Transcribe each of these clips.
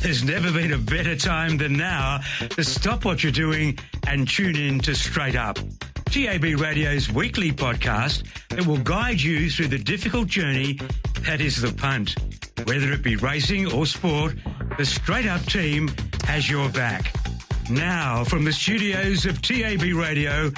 There's never been a better time than now to stop what you're doing and tune in to Straight Up, TAB Radio's weekly podcast that will guide you through the difficult journey that is the punt. Whether it be racing or sport, the Straight Up team has your back. Now, from the studios of TAB Radio,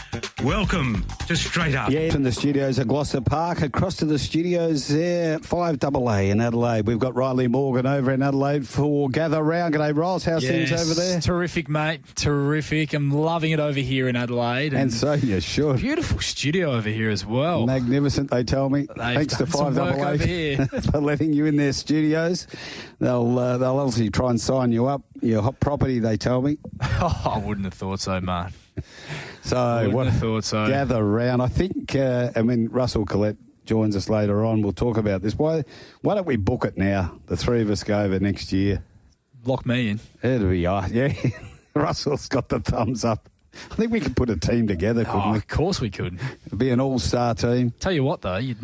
welcome to Straight Up. Yeah, from the studios at Gloucester Park, across to the studios there, 5AA in Adelaide. We've got Rylie Morgan over in Adelaide for Gather Round. G'day, Riles. How's things over there? Terrific, mate. Terrific. I'm loving it over here in Adelaide. And so you should. Beautiful studio over here as well. Magnificent, they tell me. Thanks to 5AA for letting you in their studios. They'll obviously try and sign you up. Your hot property, they tell me. Oh, I wouldn't have thought so, Mark. Gather Round. I think, Russell Collett joins us later on. We'll talk about this. Why don't we book it now? The three of us go over next year. Lock me in. It'll be, yeah. Russell's got the thumbs up. I think we could put a team together, couldn't we? Of course we could. It'd be an all-star team. Tell you what, though, you'd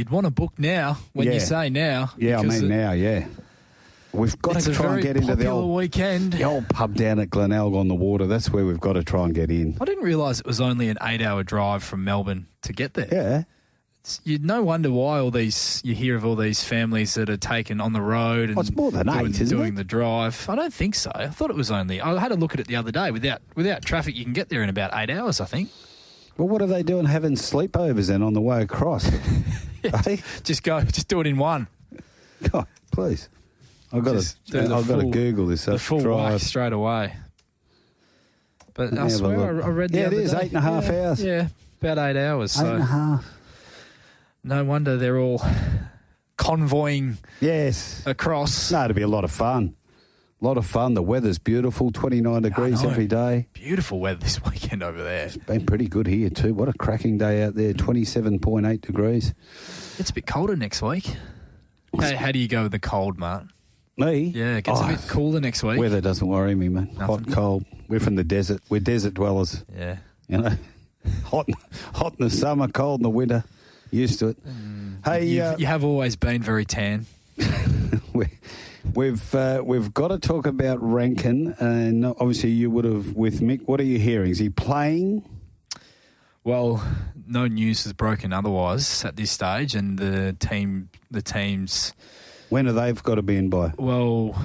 want to book now when you say now. Yeah, now, yeah. We've got to try and get into the old pub down at Glenelg on the water. That's where we've got to try and get in. I didn't realise it was only an 8-hour drive from Melbourne to get there. Yeah. No wonder why you hear of all these families that are taken on the road and it's more than 8, doing the drive. I don't think so. I thought it was only. I had a look at it the other day. Without traffic, you can get there in about 8 hours, I think. Well, what are they doing having sleepovers then on the way across? Hey? Just do it in one. God, please. I've got to Google this. The full whack straight away. But I swear I read the other day. Yeah, it is 8.5 hours. Yeah, about 8 hours. 8.5. No wonder they're all convoying across. No, it'll be a lot of fun. A lot of fun. The weather's beautiful, 29 degrees every day. Beautiful weather this weekend over there. It's been pretty good here too. What a cracking day out there, 27.8 degrees. It's a bit colder next week. How do you go with the cold, Mark? Me? Yeah, it gets a bit cooler next week. Weather doesn't worry me, man. Hot, cold. We're from the desert. We're desert dwellers. Yeah. You know, hot in the summer, cold in the winter. Used to it. Hey, you have always been very tan. We've got to talk about Rankin, and obviously you would have with Mick. What are you hearing? Is he playing? Well, no news has broken otherwise at this stage, and the teams. When have they got to be in by? Well,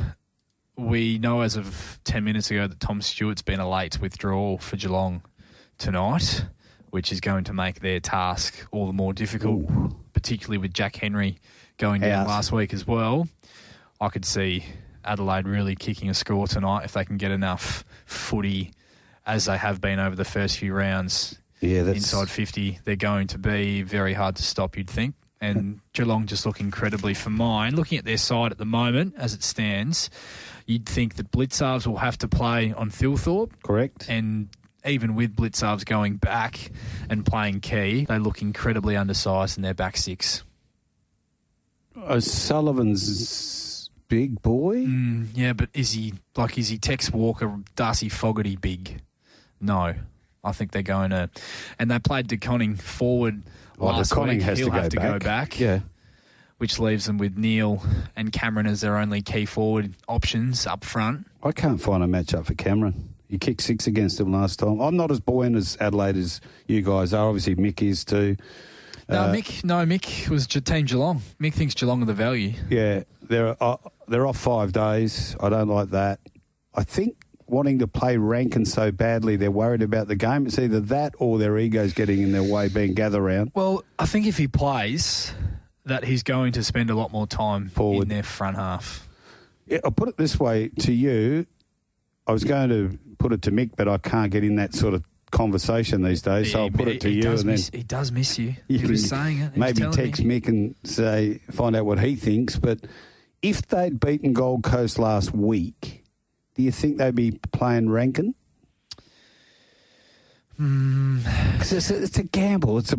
we know as of 10 minutes ago that Tom Stewart's been a late withdrawal for Geelong tonight, which is going to make their task all the more difficult, particularly with Jack Henry going down last week as well. I could see Adelaide really kicking a score tonight if they can get enough footy as they have been over the first few rounds. Yeah, inside 50. They're going to be very hard to stop, you'd think. And Geelong just look incredibly fine. Looking at their side at the moment, as it stands, you'd think that Blitzarves will have to play on Thilthorpe. Correct. And even with Blitzarves going back and playing key, they look incredibly undersized in their back six. Sullivan's big boy? Yeah, but is he Tex Walker, Darcy Fogarty big? No. I think they're going to... And they played DeConning forward last week. He'll have to go back. Yeah. Which leaves them with Neil and Cameron as their only key forward options up front. I can't find a matchup for Cameron. He kicked 6 against him last time. I'm not as buoyant as Adelaide as you guys are. Obviously, Mick is too. Mick was Team Geelong. Mick thinks Geelong are the value. Yeah, they're off 5 days. I don't like that. I think wanting to play Rankin so badly, they're worried about the game. It's either that or their ego's getting in their way, being gather round. Well, I think if he plays, that he's going to spend a lot more time forward in their front half. Yeah, I'll put it this way to you. I was going to put it to Mick, but I can't get in that sort of conversation these days, so I'll put it to you. He does miss you. He was saying it. Maybe text Mick and find out what he thinks. But if they'd beaten Gold Coast last week, do you think they'd be playing Rankin? Because it's a gamble. It's a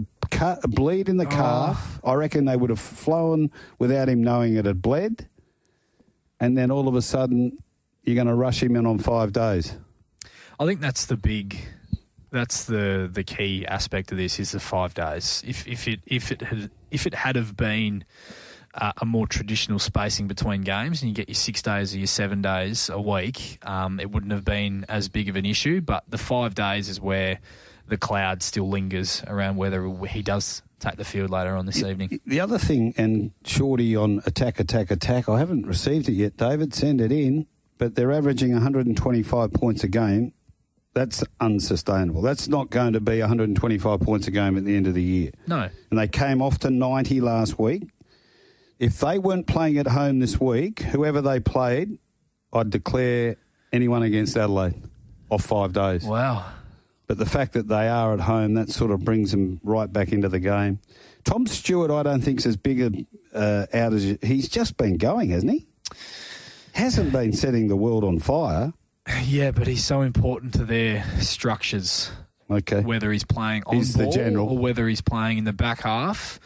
bleed in the calf. I reckon they would have flown without him knowing it had bled. And then all of a sudden, you're going to rush him in on 5 days. I think that's the key aspect of this is the 5 days. If it had have been a more traditional spacing between games and you get your 6 days or your 7 days a week, it wouldn't have been as big of an issue. But the 5 days is where the cloud still lingers around whether he does take the field later on this evening. The other thing, and Shorty on attack, I haven't received it yet, David, send it in, but they're averaging 125 points a game. That's unsustainable. That's not going to be 125 points a game at the end of the year. No. And they came off to 90 last week. If they weren't playing at home this week, whoever they played, I'd declare anyone against Adelaide off 5 days. Wow. But the fact that they are at home, that sort of brings them right back into the game. Tom Stewart, I don't think is as big out as... He's just been going, hasn't he? Hasn't been setting the world on fire. Yeah, but he's so important to their structures. Okay. Whether he's playing on He's ball the general. or whether he's playing in the back half,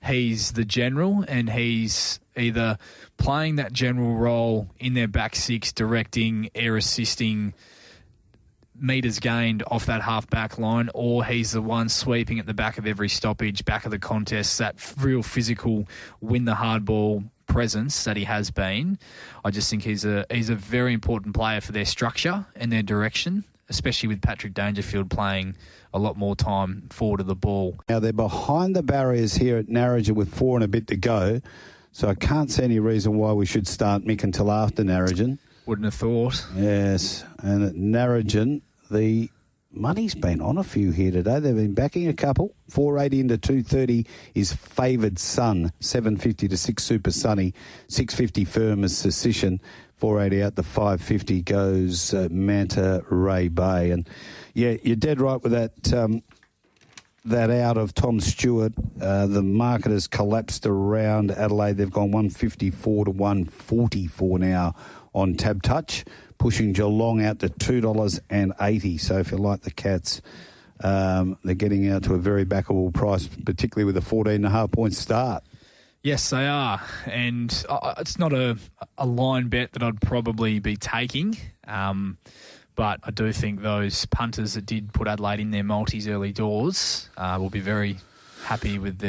he's the general, and he's either playing that general role in their back six, directing, air assisting, metres gained off that half-back line, or he's the one sweeping at the back of every stoppage, back of the contest, that real physical win-the-hard-ball presence that he has been. I just think he's a very important player for their structure and their direction, especially with Patrick Dangerfield playing a lot more time forward of the ball. Now, they're behind the barriers here at Narrogin with 4 and a bit to go, so I can't see any reason why we should start Mick until after Narrogin. Wouldn't have thought. Yes, and at Narrogin, the money's been on a few here today. They've been backing a couple. 480 into 230 is Favoured Sun. 750 to 6 Super Sunny. 650 Firm as Secession. 480 out to 550 goes Manta Ray Bay. And yeah, you're dead right with that that out of Tom Stewart. The market has collapsed around Adelaide. They've gone 154 to 144 now on Tab Touch, pushing Geelong out to $2.80. So if you like the Cats, they're getting out to a very backable price, particularly with a 14.5-point start. Yes, they are. And it's not a line bet that I'd probably be taking. But I do think those punters that did put Adelaide in their multis early doors will be very happy with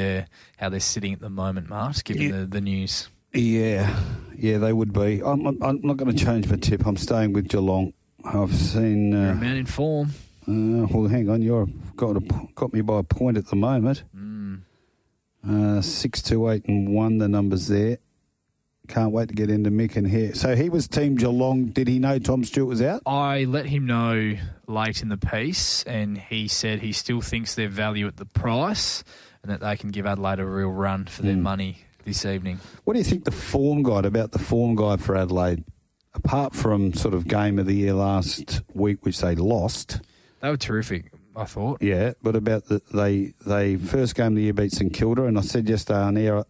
how they're sitting at the moment, Mart, given the news. Yeah, they would be. I'm not going to change my tip. I'm staying with Geelong. I've seen... You're a man in form. Well, hang on. You've got me by a point at the moment. 6, 2, 8 and 1, the numbers there. Can't wait to get into Mick and here. So he was Team Geelong. Did he know Tom Stewart was out? I let him know late in the piece, and he said he still thinks their value at the price and that they can give Adelaide a real run for their money this evening. What do you think about the form guide for Adelaide? Apart from sort of game of the year last week, which they lost. They were terrific, I thought. Yeah, but about they first game of the year beat St Kilda, and I said yesterday on air,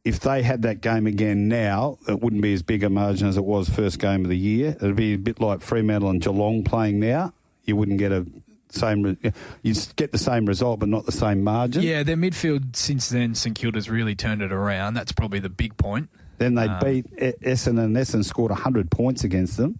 if they had that game again now, it wouldn't be as big a margin as it was first game of the year. It would be a bit like Fremantle and Geelong playing now. You wouldn't get you'd get the same result, but not the same margin. Yeah, their midfield since then, St Kilda's really turned it around. That's probably the big point. Then they beat Essendon, and Essendon scored 100 points against them.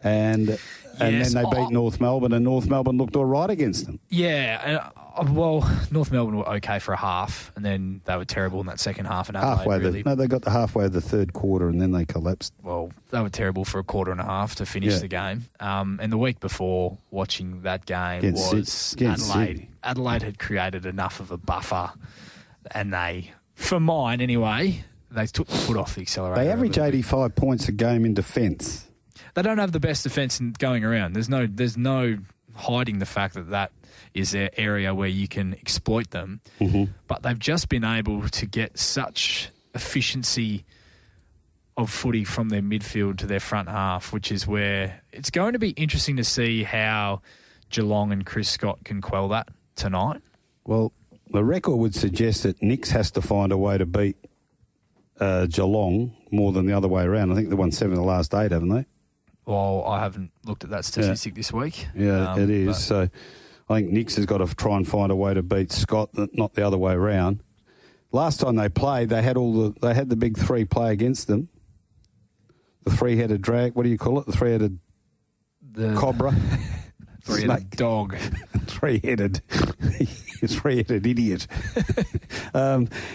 And then they beat North Melbourne, and North Melbourne looked all right against them. Yeah, well, North Melbourne were okay for a half, and then they were terrible in that second half. And they got to halfway of the third quarter, and then they collapsed. Well, they were terrible for a quarter and a half to finish the game. And the week before, watching that game was Adelaide. Adelaide had created enough of a buffer, and they, for mine anyway, they took the foot off the accelerator. They average 85 points a game in defence. They don't have the best defence going around. There's no hiding the fact that is their area where you can exploit them. Mm-hmm. But they've just been able to get such efficiency of footy from their midfield to their front half, which is where it's going to be interesting to see how Geelong and Chris Scott can quell that tonight. Well, the record would suggest that Nix has to find a way to beat Geelong more than the other way around. I think they won 7 of the last 8, haven't they? Well, I haven't looked at that statistic this week. Yeah, it is. So I think Nix has got to try and find a way to beat Scott, not the other way around. Last time they played, they had the big three play against them. The three-headed drag. What do you call it? The three-headed cobra. Three-headed dog. Three-headed. three-headed idiot.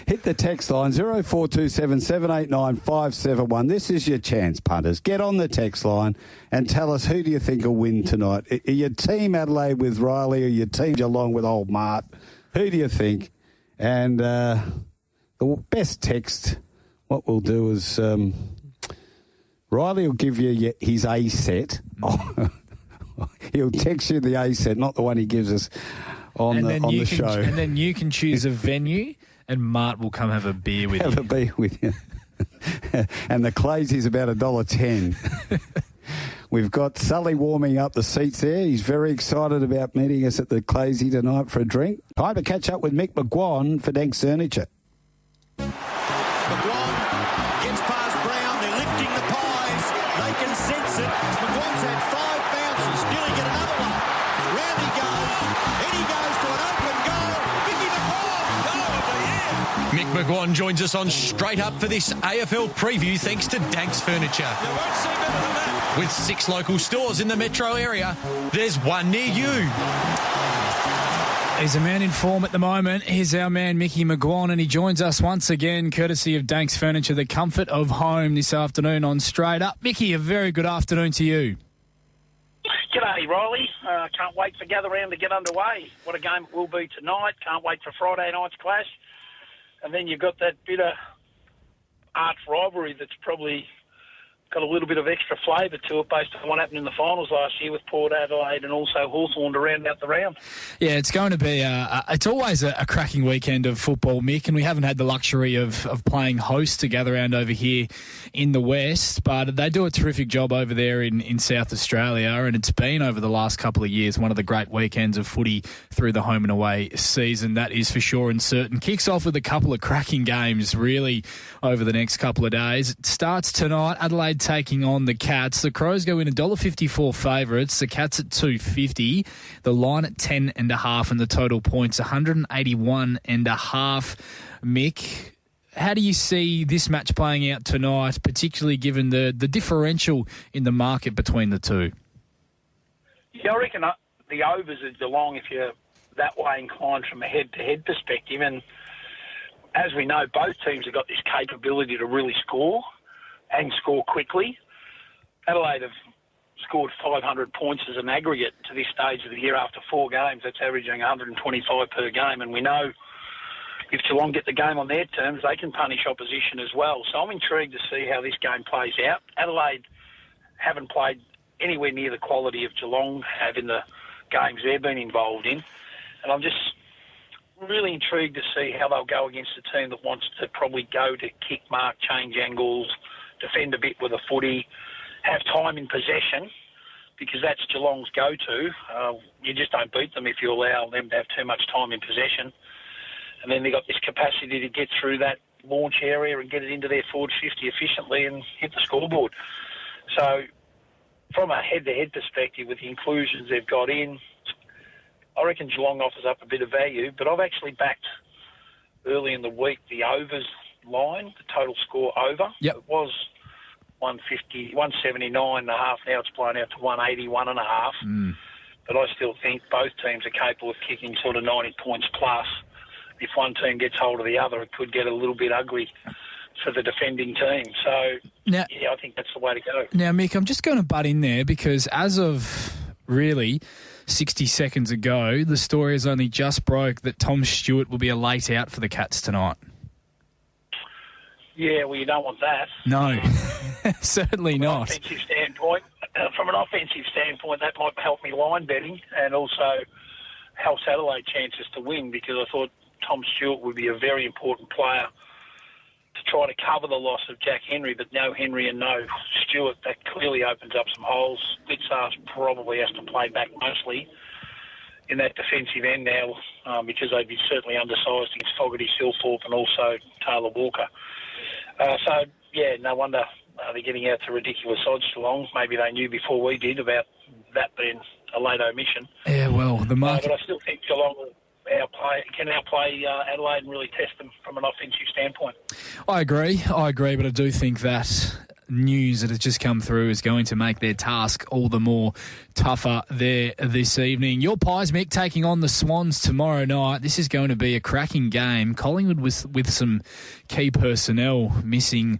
Hit the text line 0427 789 571. This is your chance, punters. Get on the text line and tell us who do you think will win tonight. Are you team Adelaide with Rylie or your team Geelong with old Mart? Who do you think? And the best text, what we'll do is Rylie will give you his A set. He'll text you the A set, not the one he gives us on the show. And then you can choose a venue, and Mart will come have a beer with you. Have a beer with you. And the Claysy's about $1.10. We've got Sully warming up the seats there. He's very excited about meeting us at the Claysy tonight for a drink. Time to catch up with Mick McGuane for Dankz Furniture. McGuane gets past Brown. They're lifting the pies. They can sense it. McGuane's had 5 bounces. Nearly get another one. Round he goes. In he goes to an open goal. Mickey McGuane, goal of the year. Mick McGuane joins us on Straight Up for this AFL preview thanks to Dankz Furniture. You won't see better than that. With 6 local stores in the metro area, there's one near you. He's a man in form at the moment. Here's our man, Mickey McGuane, and he joins us once again, courtesy of Dankz Furniture, the comfort of home this afternoon on Straight Up. Mickey, a very good afternoon to you. G'day, Rylie. Can't wait for Gather Round to get underway. What a game it will be tonight. Can't wait for Friday night's clash. And then you've got that bit of arch rivalry that's probably got a little bit of extra flavour to it based on what happened in the finals last year with Port Adelaide and also Hawthorn to round out the round. Yeah, it's going to be it's always a cracking weekend of football, Mick, and we haven't had the luxury of playing host to Gather Round over here in the West, but they do a terrific job over there in South Australia, and it's been over the last couple of years one of the great weekends of footy through the home and away season, that is for sure and certain. Kicks off with a couple of cracking games really over the next couple of days. It starts tonight, Adelaide taking on the Cats. The Crows go in $1.54 favourites. The Cats at $2.50. The line at 10.5 and the total points 181.5. Mick, how do you see this match playing out tonight, particularly given the differential in the market between the two? Yeah, I reckon the overs are Geelong if you're that way inclined from a head-to-head perspective. And as we know, both teams have got this capability to really score and score quickly. Adelaide have scored 500 points as an aggregate to this stage of the year after 4 games. That's averaging 125 per game. And we know if Geelong get the game on their terms, they can punish opposition as well. So I'm intrigued to see how this game plays out. Adelaide haven't played anywhere near the quality of Geelong have in the games they've been involved in. And I'm just really intrigued to see how they'll go against a team that wants to probably go to kick, mark, change angles, defend a bit with a footy, have time in possession, because that's Geelong's go-to. You just don't beat them if you allow them to have too much time in possession. And then they've got this capacity to get through that launch area and get it into their forward 50 efficiently and hit the scoreboard. So from a head-to-head perspective, with the inclusions they've got in, I reckon Geelong offers up a bit of value, but I've actually backed early in the week the overs line, the total score over. Yep. It was 179.5. Now it's blown out to 181.5. But I still think both teams are capable of kicking sort of 90 points plus. If one team gets hold of the other, it could get a little bit ugly for the defending team. So, now, yeah, I think that's the way to go. Now, Mick, I'm just going to butt in there because as of really 60 seconds ago, the story has only just broke that Tom Stewart will be a late out for the Cats tonight. Yeah, well, you don't want that. No, certainly not. From an offensive standpoint, that might help me line betting and also helps Adelaide chances to win, because I thought Tom Stewart would be a very important player to try to cover the loss of Jack Henry, but no Henry and no Stewart. That clearly opens up some holes. Blitzars probably has to play back mostly in that defensive end now, because they'd be certainly undersized against Fogarty, Silthorpe and also Taylor Walker. So, yeah, no wonder they're getting out to ridiculous odds Geelong. Maybe they knew before we did about that being a late omission. Yeah, well, the market... but I still think Geelong can outplay Adelaide and really test them from an offensive standpoint. I agree, but I do think that news that has just come through is going to make their task all the more tougher there this evening. Your Pies, Mick, taking on the Swans tomorrow night. This is going to be a cracking game. Collingwood with some key personnel missing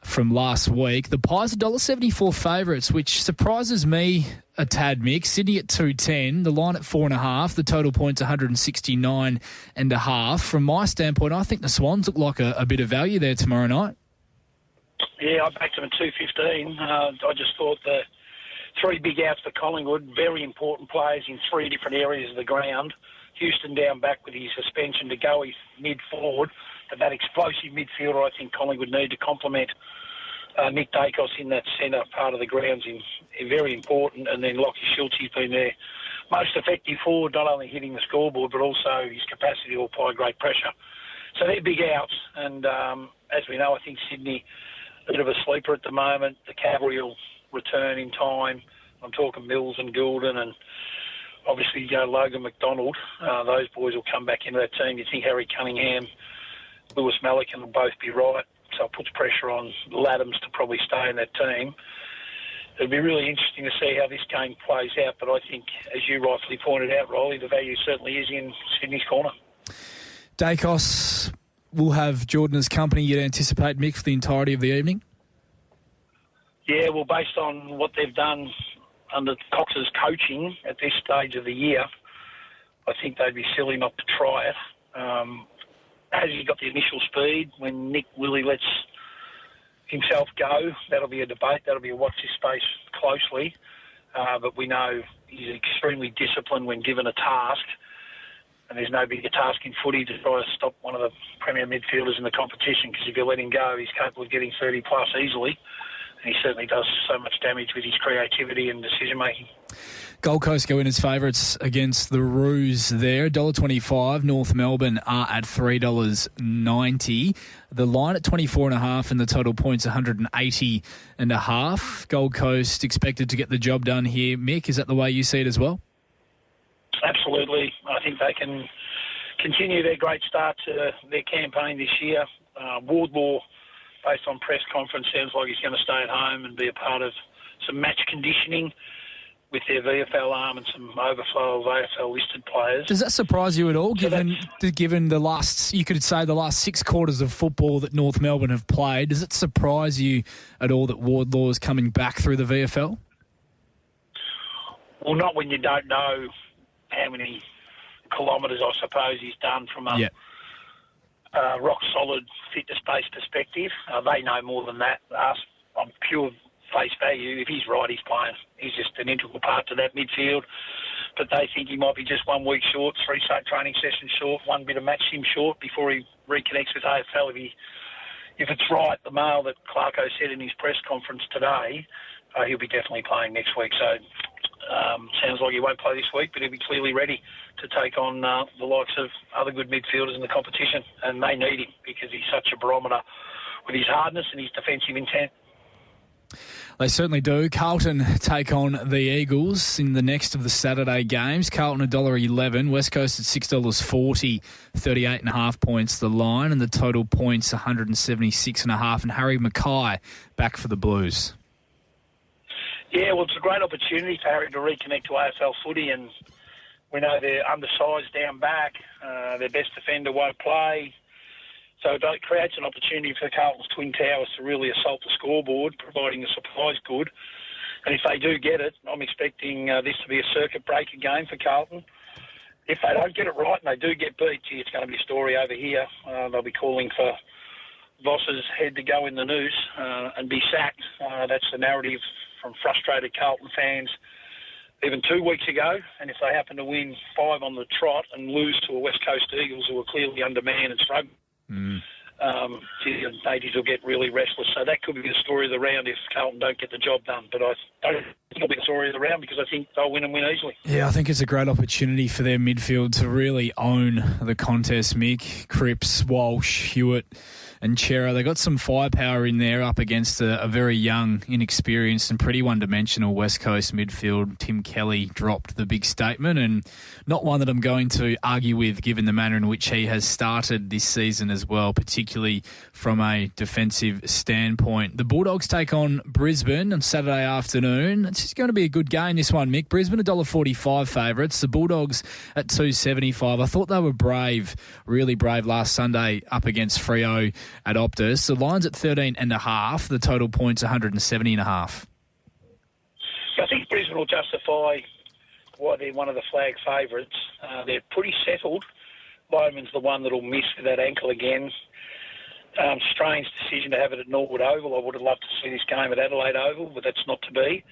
from last week. The Pies are $1.74 favourites, which surprises me a tad, Mick. Sydney at 2.10, the line at 4.5, the total points 169.5. From my standpoint, I think the Swans look like a bit of value there tomorrow night. Yeah, I backed them at 2.15. I just thought the three big outs for Collingwood, very important players in three different areas of the ground. Houston down back with his suspension to go, he's mid-forward. But that explosive midfielder I think Collingwood need to complement Nick Dankz in that centre part of the grounds is very important. And then Lockie Schultz, he's been their most effective forward, not only hitting the scoreboard, but also his capacity to apply great pressure. So they're big outs. And as we know, I think Sydney, a bit of a sleeper at the moment. The cavalry will return in time. I'm talking Mills and Goulden and obviously Logan McDonald. Those boys will come back into that team. You think Harry Cunningham, Lewis Malikan will both be right, so it puts pressure on Laddams to probably stay in that team. It'll be really interesting to see how this game plays out, but I think, as you rightfully pointed out, Rylie, the value certainly is in Sydney's corner. Dankz will have Jordan as company, you'd anticipate, Mick, for the entirety of the evening? Yeah, well, based on what they've done under Cox's coaching at this stage of the year, I think they'd be silly not to try it. Has he got the initial speed when Nick Willie lets himself go? That'll be a debate. That'll be a watch this space closely. But we know he's extremely disciplined when given a task. And there's no bigger task in footy to try to stop one of the premier midfielders in the competition, because if you let him go, he's capable of getting 30-plus easily. And he certainly does so much damage with his creativity and decision-making. Gold Coast go in as favourites against the Roos there. $1.25. North Melbourne are at $3.90. The line at 24.5 and the total points 180.5. Gold Coast expected to get the job done here. Mick, is that the way you see it as well? Absolutely. I think they can continue their great start to their campaign this year. Wardlaw, based on press conference, sounds like he's going to stay at home and be a part of some match conditioning with their VFL arm and some overflow of AFL-listed players. Does that surprise you at all, given the last, you could say, the last 6 quarters of football that North Melbourne have played? Does it surprise you at all that Wardlaw is coming back through the VFL? Well, not when you don't know how many kilometres, I suppose, he's done from a rock-solid fitness-based perspective. They know more than that. Us, on pure face value, if he's right, he's playing. He's just an integral part to that midfield. But they think he might be just 1 week short, 3 training sessions short, one bit of match sim short before he reconnects with AFL. If it's right, the mail that Clarko said in his press conference today, he'll be definitely playing next week. So sounds like he won't play this week, but he'll be clearly ready to take on the likes of other good midfielders in the competition. And they need him because he's such a barometer with his hardness and his defensive intent. They certainly do. Carlton take on the Eagles in the next of the Saturday games. Carlton $1.11, West Coast at $6.40, 38.5 points the line, and the total points 176.5. And Harry Mackay back for the Blues. Yeah, well, it's a great opportunity for Harry to reconnect to AFL footy, and we know they're undersized down back. Their best defender won't play. So it creates an opportunity for Carlton's Twin Towers to really assault the scoreboard, providing the supply's good. And if they do get it, I'm expecting this to be a circuit breaker game for Carlton. If they don't get it right and they do get beat, it's going to be a story over here. They'll be calling for Voss's head to go in the noose and be sacked. That's the narrative from frustrated Carlton fans even 2 weeks ago. And if they happen to win 5 on the trot and lose to a West Coast Eagles who are clearly undermanned and struggling, the 80s will get really restless. So that could be the story of the round if Carlton don't get the job done. But I don't it'll be the story of the round because I think they'll win and win easily. Yeah, I think it's a great opportunity for their midfield to really own the contest, Mick. Cripps, Walsh, Hewitt and Chera. They got some firepower in there up against a very young, inexperienced and pretty one-dimensional West Coast midfield. Tim Kelly dropped the big statement, and not one that I'm going to argue with given the manner in which he has started this season as well, particularly from a defensive standpoint. The Bulldogs take on Brisbane on Saturday afternoon. It's just going to be a good game, this one, Mick. Brisbane $1.45 favourites. The Bulldogs at $2.75. I thought they were brave, really brave last Sunday up against Freo at Optus. The line's at 13.5. The total points 170.5. I think Brisbane will justify why they're one of the flag favourites. They're pretty settled. Bowman's the one that'll miss with that ankle again. Strange decision to have it at Norwood Oval. I would have loved to see this game at Adelaide Oval, but that's not to be.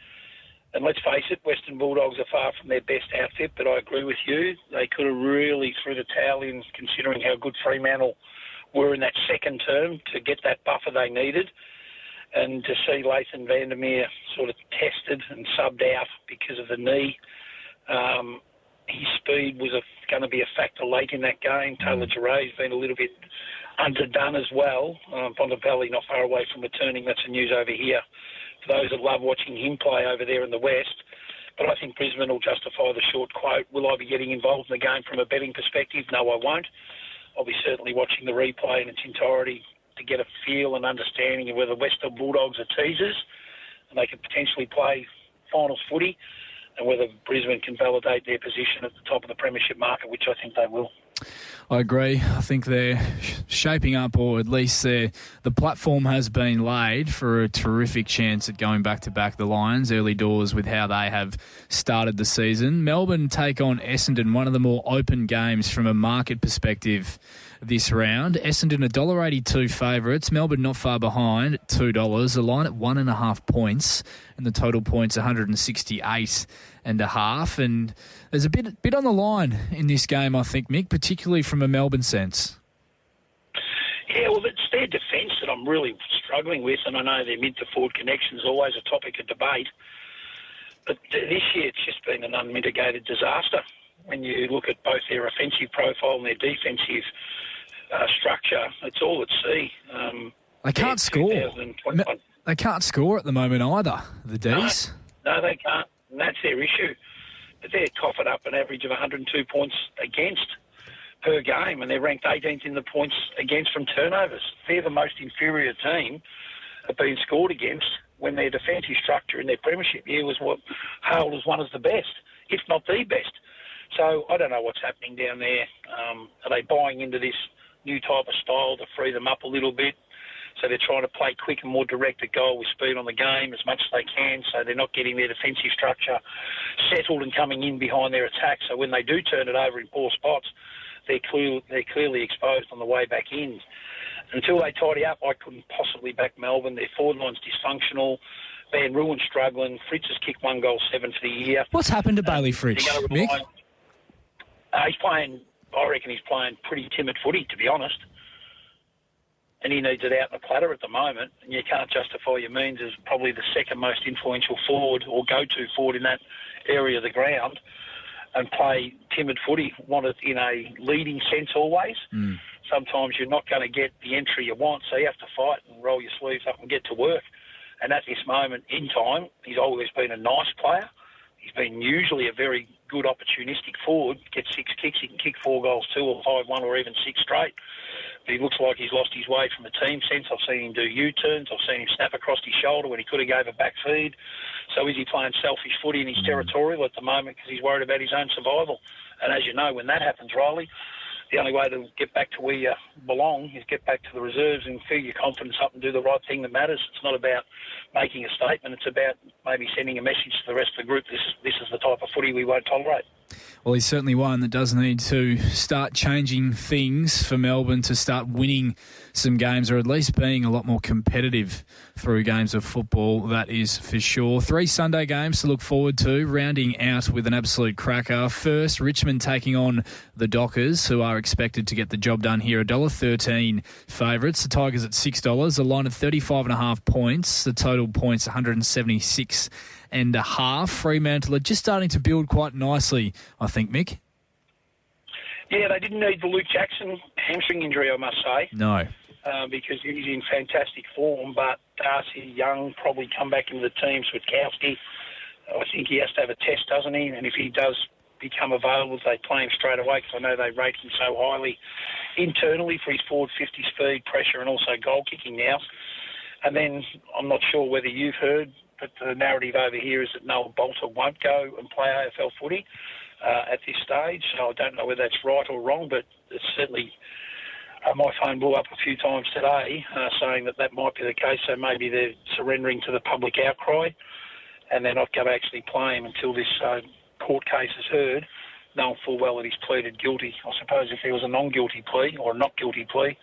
And let's face it, Western Bulldogs are far from their best outfit, but I agree with you. They could have really threw the towel in, considering how good Fremantle were in that second term, to get that buffer they needed. And to see Lathan Vandermeer sort of tested and subbed out because of the knee. His speed was going to be a factor late in that game. Taylor Jaray's been a little bit underdone as well. Bontempelli not far away from returning. That's the news over here for those that love watching him play over there in the West. But I think Brisbane will justify the short quote. Will I be getting involved in the game from a betting perspective? No, I won't. I'll be certainly watching the replay in its entirety to get a feel and understanding of whether Western Bulldogs are teasers and they could potentially play finals footy, and whether Brisbane can validate their position at the top of the premiership market, which I think they will. I agree. I think they're shaping up, or at least the platform has been laid for a terrific chance at going back-to-back the Lions early doors with how they have started the season. Melbourne take on Essendon, one of the more open games from a market perspective this round. Essendon $1.82 favourites. Melbourne not far behind at $2. The line at 1.5 points, and the total points 168.5. And there's a bit on the line in this game, I think, Mick, particularly from a Melbourne sense. Yeah, well, it's their defence that I'm really struggling with, and I know their mid-to-forward connection is always a topic of debate. But this year it's just been an unmitigated disaster. When you look at both their offensive profile and their defensive structure, it's all at sea. They can't score. They can't score at the moment either, the Ds. No, they can't, and that's their issue. But they're coughing up an average of 102 points against per game, and they're ranked 18th in the points against from turnovers. They're the most inferior team at being scored against when their defensive structure in their premiership year was what hailed as one of the best, if not the best. So I don't know what's happening down there. Are they buying into this new type of style to free them up a little bit? So they're trying to play quick and more direct at goal with speed on the game as much as they can, so they're not getting their defensive structure settled and coming in behind their attack. So when they do turn it over in poor spots, they're clearly exposed on the way back in. Until they tidy up, I couldn't possibly back Melbourne. Their forward line's dysfunctional. Van Ruin's struggling. Fritz has kicked 1 goal 7 for the year. What's happened to Bailey Fritz, Mick? He's playing, I reckon he's playing pretty timid footy, to be honest. And he needs it out in the platter at the moment. And you can't justify your means as probably the second most influential forward or go-to forward in that area of the ground and play timid footy. Want it in a leading sense always. Sometimes you're not going to get the entry you want, so you have to fight and roll your sleeves up and get to work. And at this moment in time, he's always been a nice player. He's been usually a very good opportunistic forward. Gets 6 kicks, he can kick 4 goals, 2 or 5-1 or even 6 straight. But he looks like he's lost his way from a team sense. I've seen him do U-turns. I've seen him snap across his shoulder when he could have gave a back feed. So is he playing selfish footy in his territorial at the moment because he's worried about his own survival? And as you know, when that happens, Rylie, the only way to get back to where you belong is get back to the reserves and fill your confidence up and do the right thing that matters. It's not about making a statement. It's about maybe sending a message to the rest of the group. This is the type of footy we won't tolerate. Well, he's certainly one that does need to start changing things for Melbourne to start winning some games, or at least being a lot more competitive through games of football, that is for sure. 3 Sunday games to look forward to, rounding out with an absolute cracker. First, Richmond taking on the Dockers, who are expected to get the job done here. $1.13 favourites. The Tigers at $6. A line of 35.5 points. The total points 176.5. Fremantle are just starting to build quite nicely, I think, Mick. Yeah, they didn't need the Luke Jackson hamstring injury, I must say. No. Because he's in fantastic form, but Darcy Young probably come back into the team. Switkowski, I think he has to have a test, doesn't he? And if he does become available, they play him straight away, because I know they rate him so highly internally for his forward 50 speed, pressure, and also goal kicking now. And then I'm not sure whether you've heard, but the narrative over here is that Noel Bolter won't go and play AFL footy at this stage. So I don't know whether that's right or wrong, but it's certainly... my phone blew up a few times today saying that might be the case, so maybe they're surrendering to the public outcry and they're not going to actually play him until this court case is heard, knowing full well that he's pleaded guilty. I suppose if there was a non-guilty plea or a not guilty plea,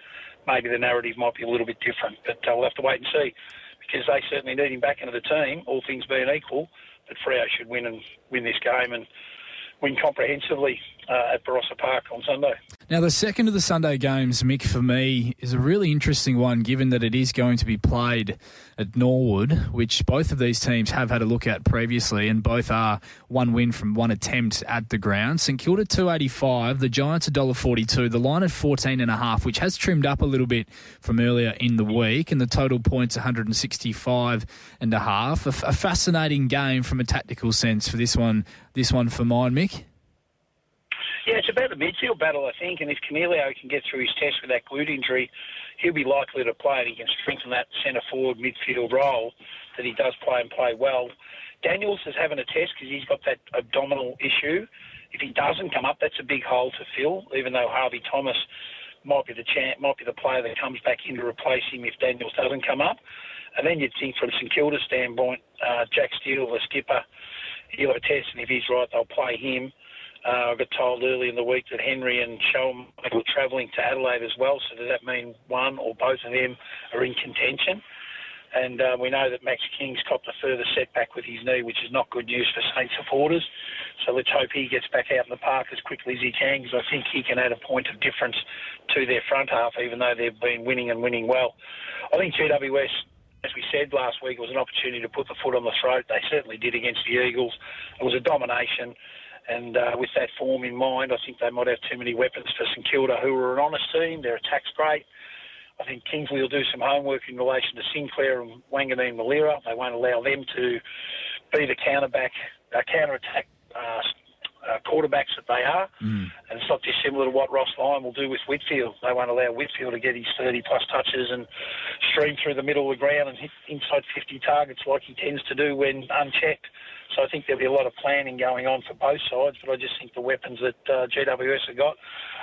maybe the narrative might be a little bit different. But we'll have to wait and see, because they certainly need him back into the team, all things being equal. But Freo should win this game and win comprehensively at Barossa Park on Sunday. Now, the second of the Sunday games, Mick, for me, is a really interesting one, given that it is going to be played at Norwood, which both of these teams have had a look at previously, and both are one win from one attempt at the ground. St Kilda $2.85, the Giants $1.42, the line at 14.5, which has trimmed up a little bit from earlier in the week, and the total points 165.5. A fascinating game from a tactical sense for this one for mine, Mick. Yeah, it's about the midfield battle, I think, and if Canelio can get through his test with that glute injury, he'll be likely to play, and he can strengthen that centre-forward midfield role that he does play and play well. Daniels is having a test because he's got that abdominal issue. If he doesn't come up, that's a big hole to fill, even though Harvey Thomas might be the player that comes back in to replace him if Daniels doesn't come up. And then you'd think from St Kilda's standpoint, Jack Steele, the skipper, he'll have a test, and if he's right, they'll play him. I got told early in the week that Henry and Sholm were travelling to Adelaide as well, so does that mean one or both of them are in contention? And we know that Max King's copped a further setback with his knee, which is not good news for Saints supporters. So let's hope he gets back out in the park as quickly as he can, because I think he can add a point of difference to their front half, even though they've been winning and winning well. I think GWS, as we said last week, it was an opportunity to put the foot on the throat. They certainly did against the Eagles. It was a domination. And with that form in mind, I think they might have too many weapons for St Kilda, who are an honest team. Their attack's great. I think Kingsley will do some homework in relation to Sinclair and Wanganeen Malira. They won't allow them to be the counter-attack quarterbacks that they are. And it's not dissimilar to what Ross Lyon will do with Whitfield. They won't allow Whitfield to get his 30-plus touches and stream through the middle of the ground and hit inside 50 targets like he tends to do when unchecked. So I think there'll be a lot of planning going on for both sides, but I just think the weapons that GWS have got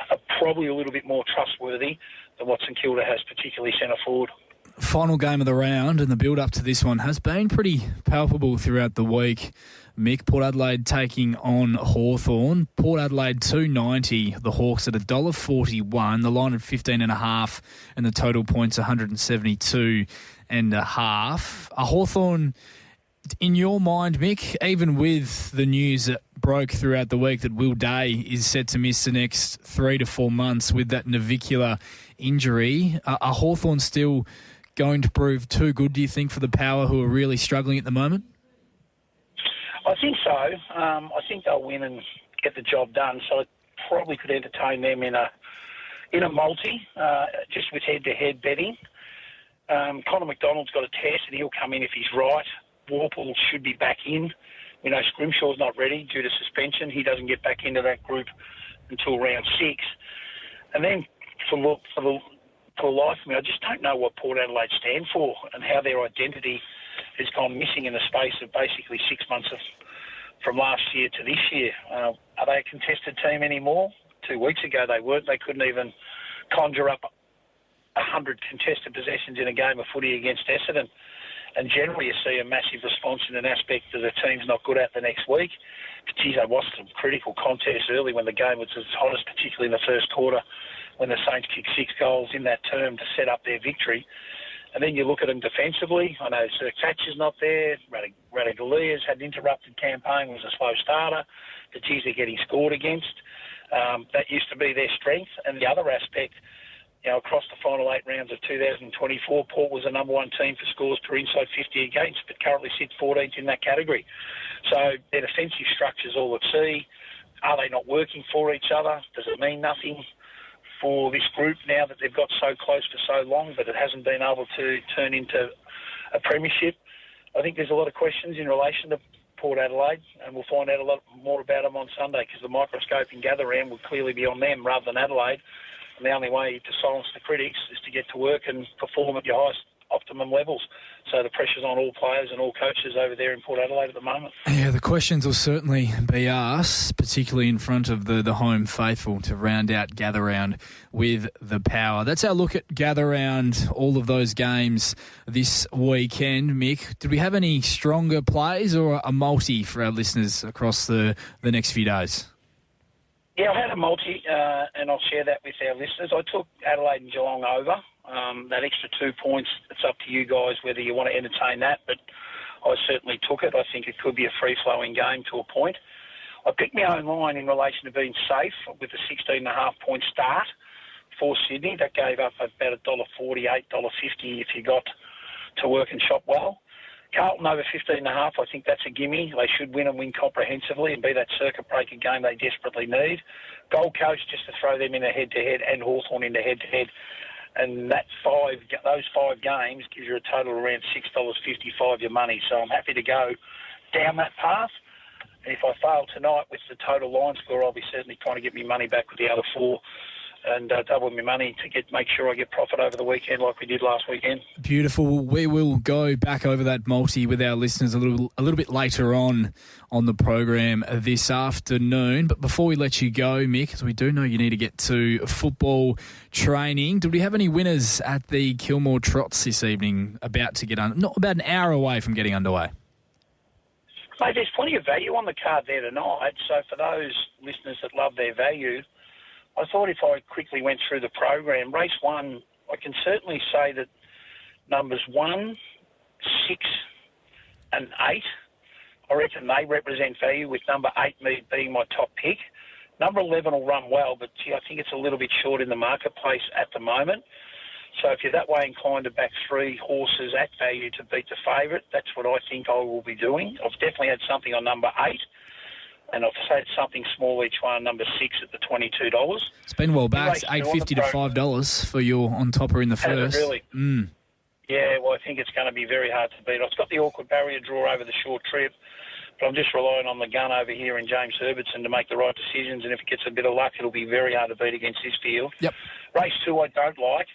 are probably a little bit more trustworthy than what St Kilda has, particularly centre forward. Final game of the round, and the build-up to this one has been pretty palpable throughout the week. Mick, Port Adelaide taking on Hawthorn. Port Adelaide $2.90, the Hawks at $1.41, the line at 15.5, and the total points 172.5. A Hawthorn, in your mind, Mick, even with the news that broke throughout the week that Will Day is set to miss the next 3 to 4 months with that navicular injury, are Hawthorn still going to prove too good, do you think, for the Power, who are really struggling at the moment? I think so. I think they'll win and get the job done. So it probably could entertain them in a multi, just with head-to-head betting. Connor McDonald's got a test, and he'll come in if he's right. Warple should be back in. We know Scrimshaw's not ready due to suspension. He doesn't get back into that group until round 6. And then for the life of me, I just don't know what Port Adelaide stand for and how their identity has gone missing in the space of basically 6 months from last year to this year. Are they a contested team anymore? 2 weeks ago they weren't. They couldn't even conjure up 100 contested possessions in a game of footy against Essendon. And generally you see a massive response in an aspect that the team's not good at the next week. But geez, there was some critical contests early when the game was its hottest, particularly in the first quarter. when the Saints kicked 6 goals in that term to set up their victory. And then you look at them defensively. I know Sir Thatcher's not there. Radagalia's had an interrupted campaign, was a slow starter. The G's are getting scored against. That used to be their strength. And the other aspect, across the final 8 rounds of 2024, Port was the number 1 team for scores per inside 50 against, but currently sits 14th in that category. So their defensive structure's all at sea. Are they not working for each other? Does it mean nothing for this group now that they've got so close for so long, but it hasn't been able to turn into a premiership? I think there's a lot of questions in relation to Port Adelaide, and we'll find out a lot more about them on Sunday, because the microscope in gather round will clearly be on them rather than Adelaide. And the only way to silence the critics is to get to work and perform at your highest optimum levels. So the pressure's on all players and all coaches over there in Port Adelaide at the moment. Yeah, the questions will certainly be asked, particularly in front of the home faithful, to round out Gather Round with the power. That's our look at Gather Round, all of those games this weekend. Mick, did we have any stronger plays or a multi for our listeners across the next few days? Yeah, I had a multi, and I'll share that with our listeners. I took Adelaide and Geelong over. That extra 2 points, it's up to you guys whether you want to entertain that, but I certainly took it. I think it could be a free-flowing game to a point. I picked my own line in relation to being safe with a 16.5-point start for Sydney. That gave up about $1.40, $8.50 if you got to work and shop well. Carlton over 15.5, I think that's a gimme. They should win and win comprehensively and be that circuit breaker game they desperately need. Gold Coast, just to throw them in a head-to-head, and Hawthorn into head-to-head. And those 5 games gives you a total around $6.55 your money. So I'm happy to go down that path. And if I fail tonight with the total line score, I'll be certainly trying to get my money back with the other 4 and double my money to make sure I get profit over the weekend like we did last weekend. Beautiful. We will go back over that multi with our listeners a little bit later on the program this afternoon. But before we let you go, Mick, as we do know you need to get to football training, did we have any winners at the Kilmore Trots this evening about an hour away from getting underway? Mate, there's plenty of value on the card there tonight. So for those listeners that love their value, I thought if I quickly went through the program, race 1, I can certainly say that numbers 1, 6 and 8, I reckon they represent value, with number 8 being my top pick. Number 11 will run well, but I think it's a little bit short in the marketplace at the moment. So if you're that way inclined to back 3 horses at value to beat the favourite, that's what I think I will be doing. I've definitely had something on number 8. And I've said something small each one, number 6 at the $22. It's been well backed, $8.50 to $5 for your on-topper in the first. Has it really? Mm. Yeah, well, I think it's going to be very hard to beat. I've got the awkward barrier draw over the short trip, but I'm just relying on the gun over here in James Herbertson to make the right decisions, and if it gets a bit of luck, it'll be very hard to beat against this field. Yep. Race 2 I don't like.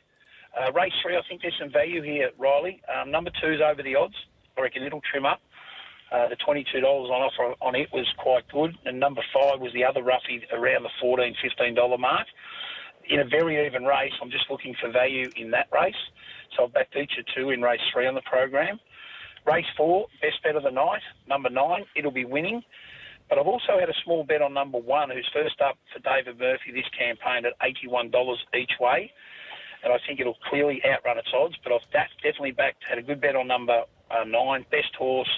Race 3, I think there's some value here, Riley. Number 2's over the odds. I reckon it'll trim up. The $22 on offer on it was quite good. And number 5 was the other roughie around the $14, $15 mark. In a very even race, I'm just looking for value in that race. So I've backed each of 2 in race 3 on the program. Race 4, best bet of the night, number 9, it'll be winning. But I've also had a small bet on number 1, who's first up for David Murphy this campaign at $81 each way. And I think it'll clearly outrun its odds. But I've definitely had a good bet on number 9, best horse,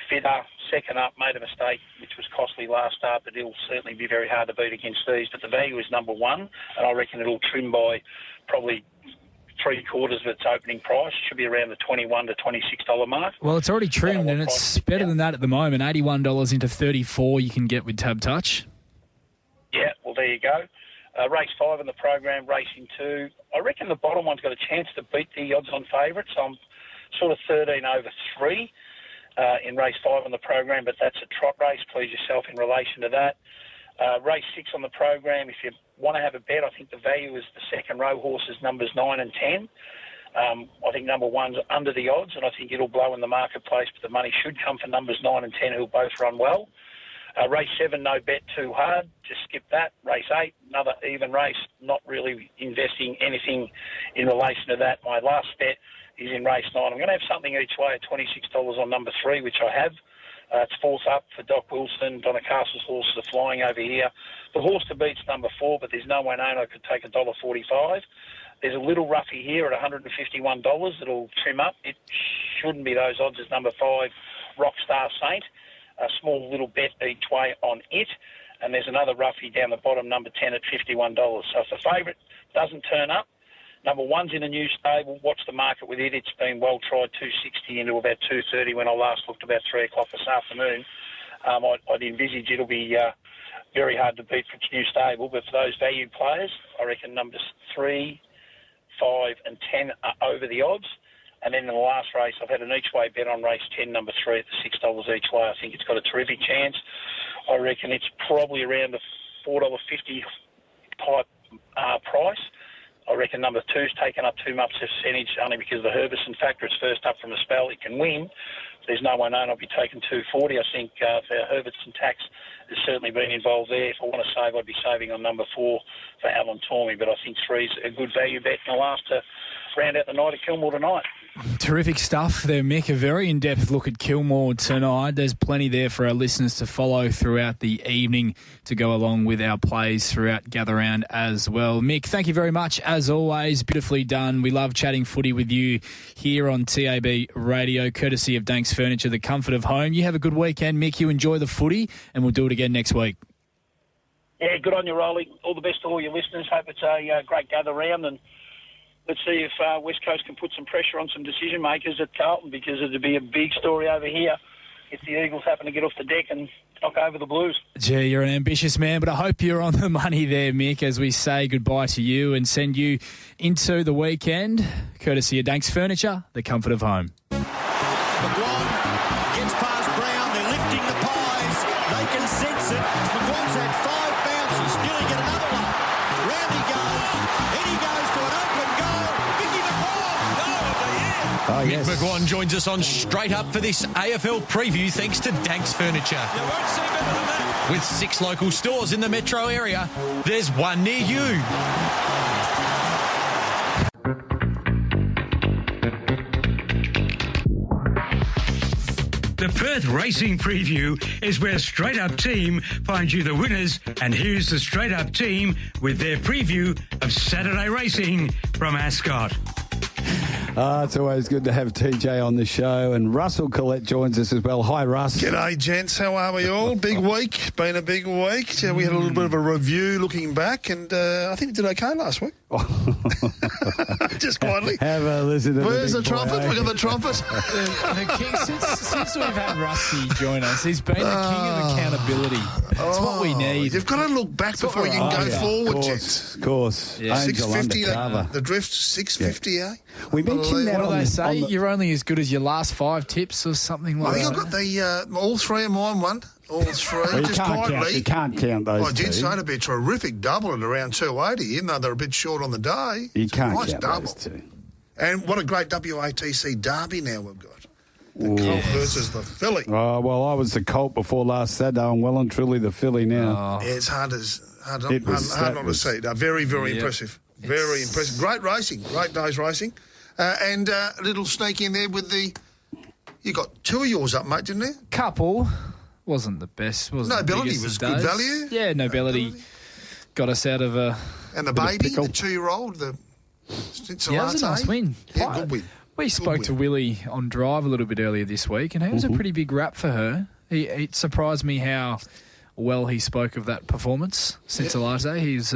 fitter, second up, made a mistake, which was costly last start, but it'll certainly be very hard to beat against these. But the value is number 1, and I reckon it'll trim by probably 3/4 of its opening price. It should be around the $21 to $26 mark. Well, it's already trimmed, and it's better than that at the moment. $81 into $34 you can get with Tab Touch. Yeah, well, there you go. Race 5 in the program, racing 2. I reckon the bottom one's got a chance to beat the odds-on favourite, so I'm sort of 13 over 3. In race 5 on the program, but that's a trot race. Please yourself in relation to that. Race 6 on the program, if you want to have a bet, I think the value is the second row horses, numbers 9 and 10. I think number 1's under the odds, and I think it'll blow in the marketplace, but the money should come for numbers 9 and 10, who'll both run well. Race 7, no bet too hard. Just skip that. Race 8, another even race. Not really investing anything in relation to that. My last bet is in race 9. I'm going to have something each way at $26 on number 3, which I have. It's fourth up for Doc Wilson. Donna Castle's horses are flying over here. The horse to beat's number 4, but there's no one known I could take $1.45. There's a little roughie here at $151 that'll trim up. It shouldn't be those odds as number 5, Rockstar Saint. A small little bet each way on it. And there's another roughie down the bottom, number 10 at $51. So if the favourite doesn't turn up, number 1's in a new stable. Watch the market with it. It's been well tried, 260 into about 230 when I last looked about 3 o'clock this afternoon. I'd envisage it'll be very hard to beat for its new stable. But for those value players, I reckon numbers 3, 5 and 10 are over the odds. And then in the last race, I've had an each-way bet on race 10, number 3 at the $6 each way. I think it's got a terrific chance. I reckon it's probably around the $4.50 type price. I reckon number 2's taken up too much percentage only because of the Herbison factor. It's first up from the spell. It can win. There's no one known. I'll be taking $2.40. I think for Herbison tax has certainly been involved there. If I want to save, I'd be saving on number 4 for Alan Tormey. But I think 3's a good value bet. And I'll have to round out the night at Kilmore tonight. Terrific stuff there, Mick. A very in-depth look at Kilmore tonight. There's plenty there for our listeners to follow throughout the evening to go along with our plays throughout Gather Round as well. Mick, thank you very much, as always. Beautifully done. We love chatting footy with you here on TAB Radio, courtesy of Dankz Furniture, the comfort of home. You have a good weekend, Mick. You enjoy the footy, and we'll do it again next week. Yeah, good on you, Rylie. All the best to all your listeners. Hope it's a great Gather Round, and let's see if West Coast can put some pressure on some decision makers at Carlton, because it'd be a big story over here if the Eagles happen to get off the deck and knock over the Blues. Gee, you're an ambitious man, but I hope you're on the money there, Mick, as we say goodbye to you and send you into the weekend, courtesy of Dankz Furniture, the comfort of home. McGuane gets past Brown. They're lifting the pies. They can sense it. McGuane's had 5 bounces. Nearly get another one. Round he goes. In he goes to an open goal. Mickey McGuane, goal of the year. Oh, yes. Mick McGuane joins us on Straight Up for this AFL preview thanks to Dankz Furniture. You won't see better than that. With 6 local stores in the metro area, there's one near you. The Perth Racing Preview is where Straight Up Team finds you the winners, and here's the Straight Up Team with their preview of Saturday racing from Ascot. It's always good to have TJ on the show, and Russell Collett joins us as well. Hi, Russ. G'day, gents. How are we all? Big week. Been a big week. We had a little bit of a review looking back, and I think we did okay last week. Just quietly. Have a listen to Where's the trumpet? We got the trumpet. The king, since we've had Rusty join us, he's been the king of accountability. That's what we need. You've got to look back before you can go forward, gents. Of course. Yeah. Angel 650, undercover. the drift, 650, eh? We mentioned that What do on they the, say? on the, You're only as good as your last 5 tips or something I like think that. I've got the all 3 of mine won. All 3. Well, you just can't count. quietly. You can't count those I did two. say it'd be a terrific double at around 280, even though they're a bit short on the day. You It's a can't nice count double. those two. And what a great WATC derby now we've got. The Colt versus the Philly. Oh, well, I was the Colt before last Saturday. I'm well and truly the Filly now. Yeah, it's hard It was- not that to was- see. Very, very impressive. Very impressive. Great racing. Great day's racing. And a little sneak in there with the... You got 2 of yours up, mate, didn't you? Couple wasn't the best. Wasn't Nobility the biggest was of good days. value. Yeah, Nobility got us out of a... And the Bit of baby, pickle. the 2-year-old, the Cincinnati. Yeah, it was a nice win. Yeah, good win. We spoke to Willie on Drive a little bit earlier this week, and it was a pretty big rap for her. It surprised me how well he spoke of that performance. Cincinnati, he's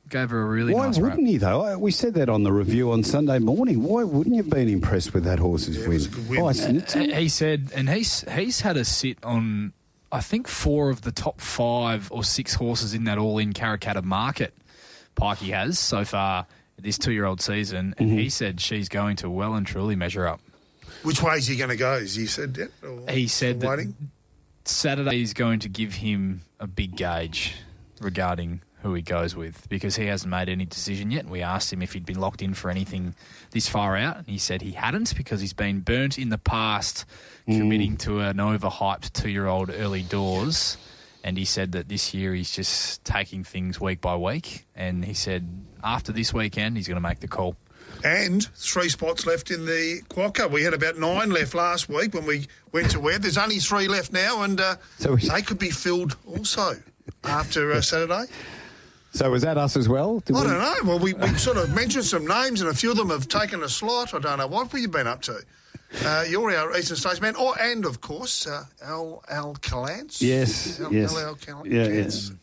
gave her a really Why nice rap. wouldn't you, though? We said that on the review on Sunday morning. Why wouldn't you have been impressed with that horse's Yeah, it win? was a good win. By Snitzel? He said, and he's had a sit on, I think, 4 of the top 5 or 6 horses in that all-in Karrakatta market. Pikey has so far this 2-year-old season, and he said she's going to well and truly measure up. Which way is he going to go? Has he said that? Or He said still that waiting? Saturday is going to give him a big gauge regarding who he goes with, because he hasn't made any decision yet. We asked him if he'd been locked in for anything this far out, and he said he hadn't, because he's been burnt in the past committing to an overhyped 2-year-old early doors. And he said that this year he's just taking things week by week, and he said after this weekend he's going to make the call. And 3 spots left in the Quokka. We had about 9 left last week when we went to Webb. There's only 3 left now, and they could be filled also after Saturday. So was that us as well? I don't know. Well, we sort of mentioned some names, and a few of them have taken a slot. I don't know. What have you been up to? You're our Eastern States man. And, of course, Al Callants. Yes, yes. Al Callants. Yeah.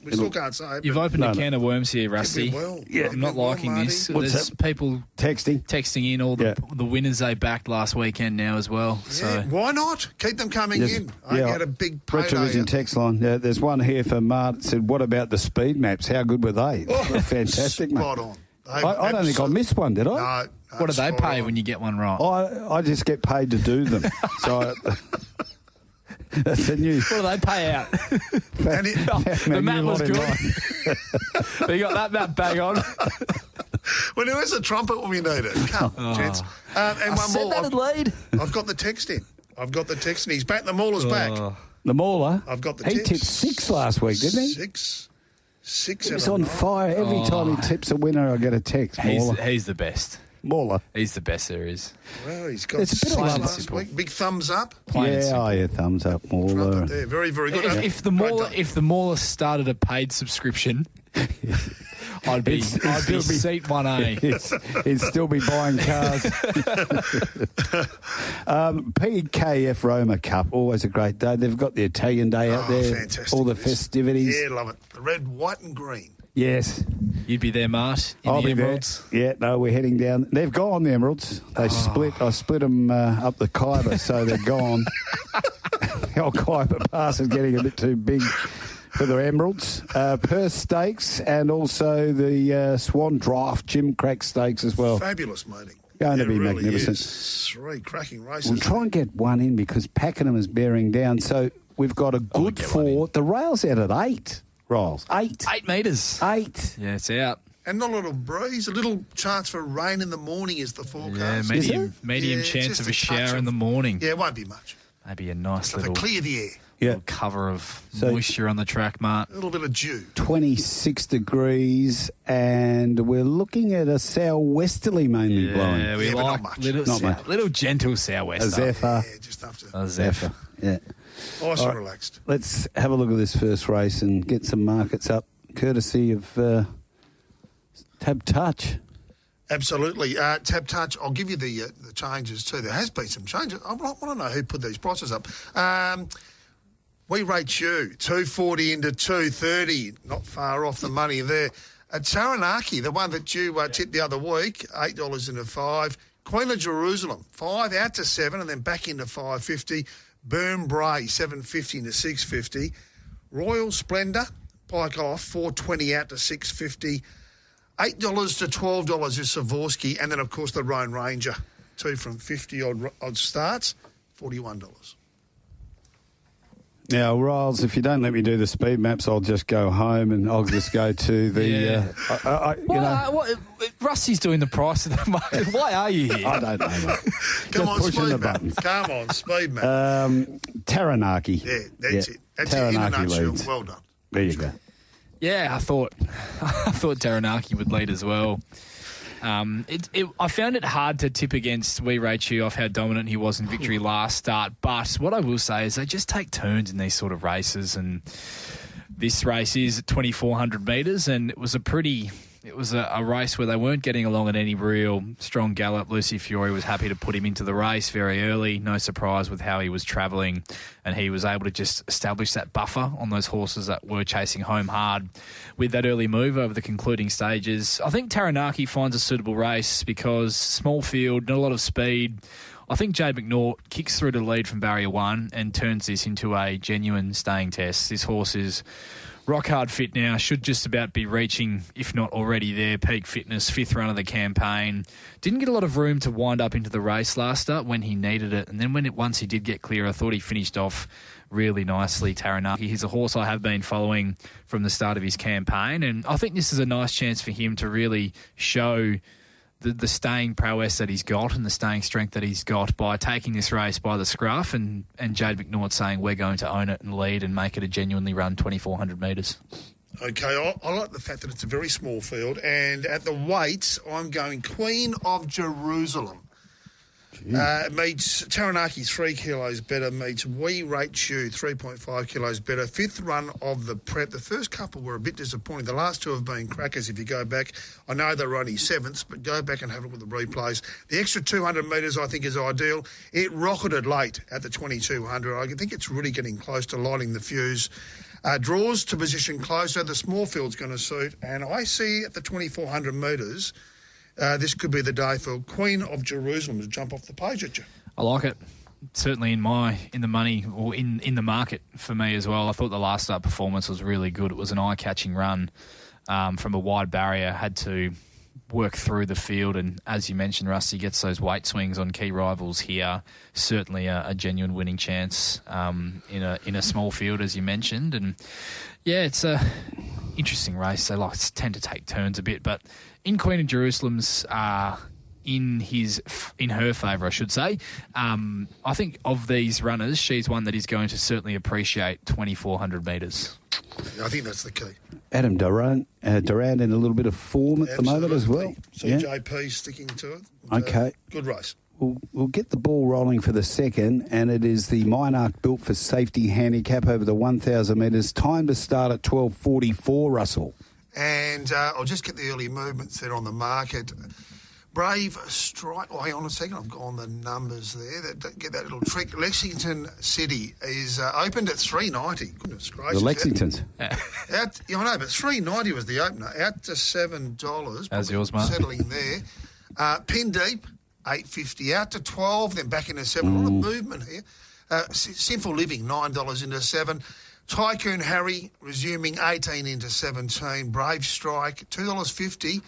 We still can't say. You've opened a can of worms here, Rusty. I'm not liking this. There's people texting in all the winners they backed last weekend now as well. Yeah, so why not? Keep them coming in. I had a big payday. Retrovision text line. There's one here for Mart. Said, what about the speed maps? How good were they? They're fantastic, mate. Spot on. I don't think I missed one, did I? No. what do they pay when you get one right? I just get paid to do them. So that's the news. What do they pay out? The map was good. You got that map bang on. Well, where's the trumpet when we need it? Come, gents. And one more. I've got the text in. He's back. The Mauler's back. The Mauler? I've got the He tips. tipped 6 last week, didn't he? Six. He's on fire. Every time he tips a winner, I get a text. He's the best. Mauler. He's the best there is. Well, he's got It's a bit of love. last week. Big thumbs up. Thumbs up, Mauler. Trumpet there. Very, very good. If the Mauler started a paid subscription, I'd be seat 1A. He'd still be buying cars. PKF Roma Cup, always a great day. They've got the Italian Day out there. Fantastic. All the festivities. Yeah, love it. The red, white and green. Yes. You'd be there, Mart, in I'll the be Emeralds. there. Yeah, no, we're heading down. They've gone, the Emeralds. They split. I split them up the Khyber, so they're gone. The old Khyber Pass is getting a bit too big for the Emeralds. Perth Stakes and also the Swan Draft Jim Crack Stakes as well. Fabulous meeting. Going to be really magnificent. Is. 3 cracking races. We'll try and get one in because Pakenham is bearing down. So we've got a good 4. The rail's out at 8. Riles. 8. 8 metres. 8. Yeah, it's out. And not a little breeze. A little chance for rain in the morning is the forecast. Yeah, medium chance of a shower in the morning. Yeah, it won't be much. Maybe a nice Just little to clear the air. little cover of moisture on the track, Mart. A little bit of dew. 26 degrees, and we're looking at a southwesterly mainly blowing. Yeah, we but like not much. little gentle sou'wester. A zephyr. Yeah, just after. A zephyr. Yeah. Nice and relaxed. Let's have a look at this first race and get some markets up, courtesy of Tab Touch. Absolutely. Tab Touch, I'll give you the changes too. There has been some changes. I want to know who put these prices up. We rate you 240 into 230, not far off the money there. Taranaki, the one that you tipped the other week, $8 into 5. Queen of Jerusalem, 5 out to 7 and then back into 550. Burn Bray, 750 into 650. Royal Splendour, Pike off, 420 out to 650. $8 to $12 is Savorsky, and then of course the Roan Ranger, 2 from 50 odd starts, $41. Now, Riles, if you don't let me do the speed maps, I'll just go home and I'll just go to the. Rusty's doing the price of the market. Why are you here? I don't know. Mate. Come on, pushing speed the map. buttons. Come on, speed map. Taranaki. Yeah, that's it. That's it in a Taranaki nutshell. leads. Well done. There you go. Yeah, I thought Taranaki would lead as well. I found it hard to tip against We Rate You off how dominant he was in victory last start. But what I will say is they just take turns in these sort of races. And this race is 2,400 metres, and it was a race where they weren't getting along at any real strong gallop. Lucy Fiore was happy to put him into the race very early. No surprise with how he was travelling, and he was able to just establish that buffer on those horses that were chasing home hard with that early move over the concluding stages. I think Taranaki finds a suitable race because small field, not a lot of speed. I think Jade McNaught kicks through to lead from barrier 1 and turns this into a genuine staying test. This horse is rock hard fit now, should just about be reaching, if not already there, peak fitness, 5th run of the campaign. Didn't get a lot of room to wind up into the race last start when he needed it. And then once he did get clear, I thought he finished off really nicely, Taranaki. He's a horse I have been following from the start of his campaign. And I think this is a nice chance for him to really show the staying prowess that he's got and the staying strength that he's got by taking this race by the scruff and Jade McNaught saying we're going to own it and lead and make it a genuinely run 2,400 metres. Okay, I like the fact that it's a very small field, and at the weights, I'm going Queen of Jerusalem. Meets Taranaki 3 kilos better, meets We Rate You 3.5 kilos better. Fifth run of the prep. The first couple were a bit disappointing. The last two have been crackers if you go back. I know they were only sevenths, but go back and have a look at the replays. The extra 200 metres I think is ideal. It rocketed late at the 2200. I think it's really getting close to lighting the fuse. Draws to position closer. The small field's going to suit. And I see at the 2400 metres, this could be the day for Queen of Jerusalem to jump off the page at you. I like it. Certainly in the money or in the market for me as well. I thought the last start performance was really good. It was an eye-catching run from a wide barrier. Had to work through the field, and as you mentioned, Rusty gets those weight swings on key rivals here. Certainly a genuine winning chance in a small field, as you mentioned. And yeah, it's a interesting race. They tend to take turns a bit, but in Queen of Jerusalem's in her favour, I should say. I think of these runners, she's one that is going to certainly appreciate 2,400 metres. I think that's the key. Adam Durant in a little bit of form at the moment as well. CJP sticking to it. Okay. Good race. We'll get the ball rolling for the second, and it is the Minark Built for Safety handicap over the 1,000 metres. Time to start at 12:44, Russell. And I'll just get the early movements there on the market. Brave Strike. Oh, hang on a second. I've gone the numbers there. Get that little trick. Lexington City is opened at $3.90. Goodness gracious. The Lexingtons. I know, but $3.90 was the opener. Out to $7. How's yours, Mark? Settling there. Pin deep, $8.50. Out to $12, then back into $7. A lot of movement here. Sinful Living, $9 into $7. Tycoon Harry resuming 18 into 17. Brave Strike, $2.50.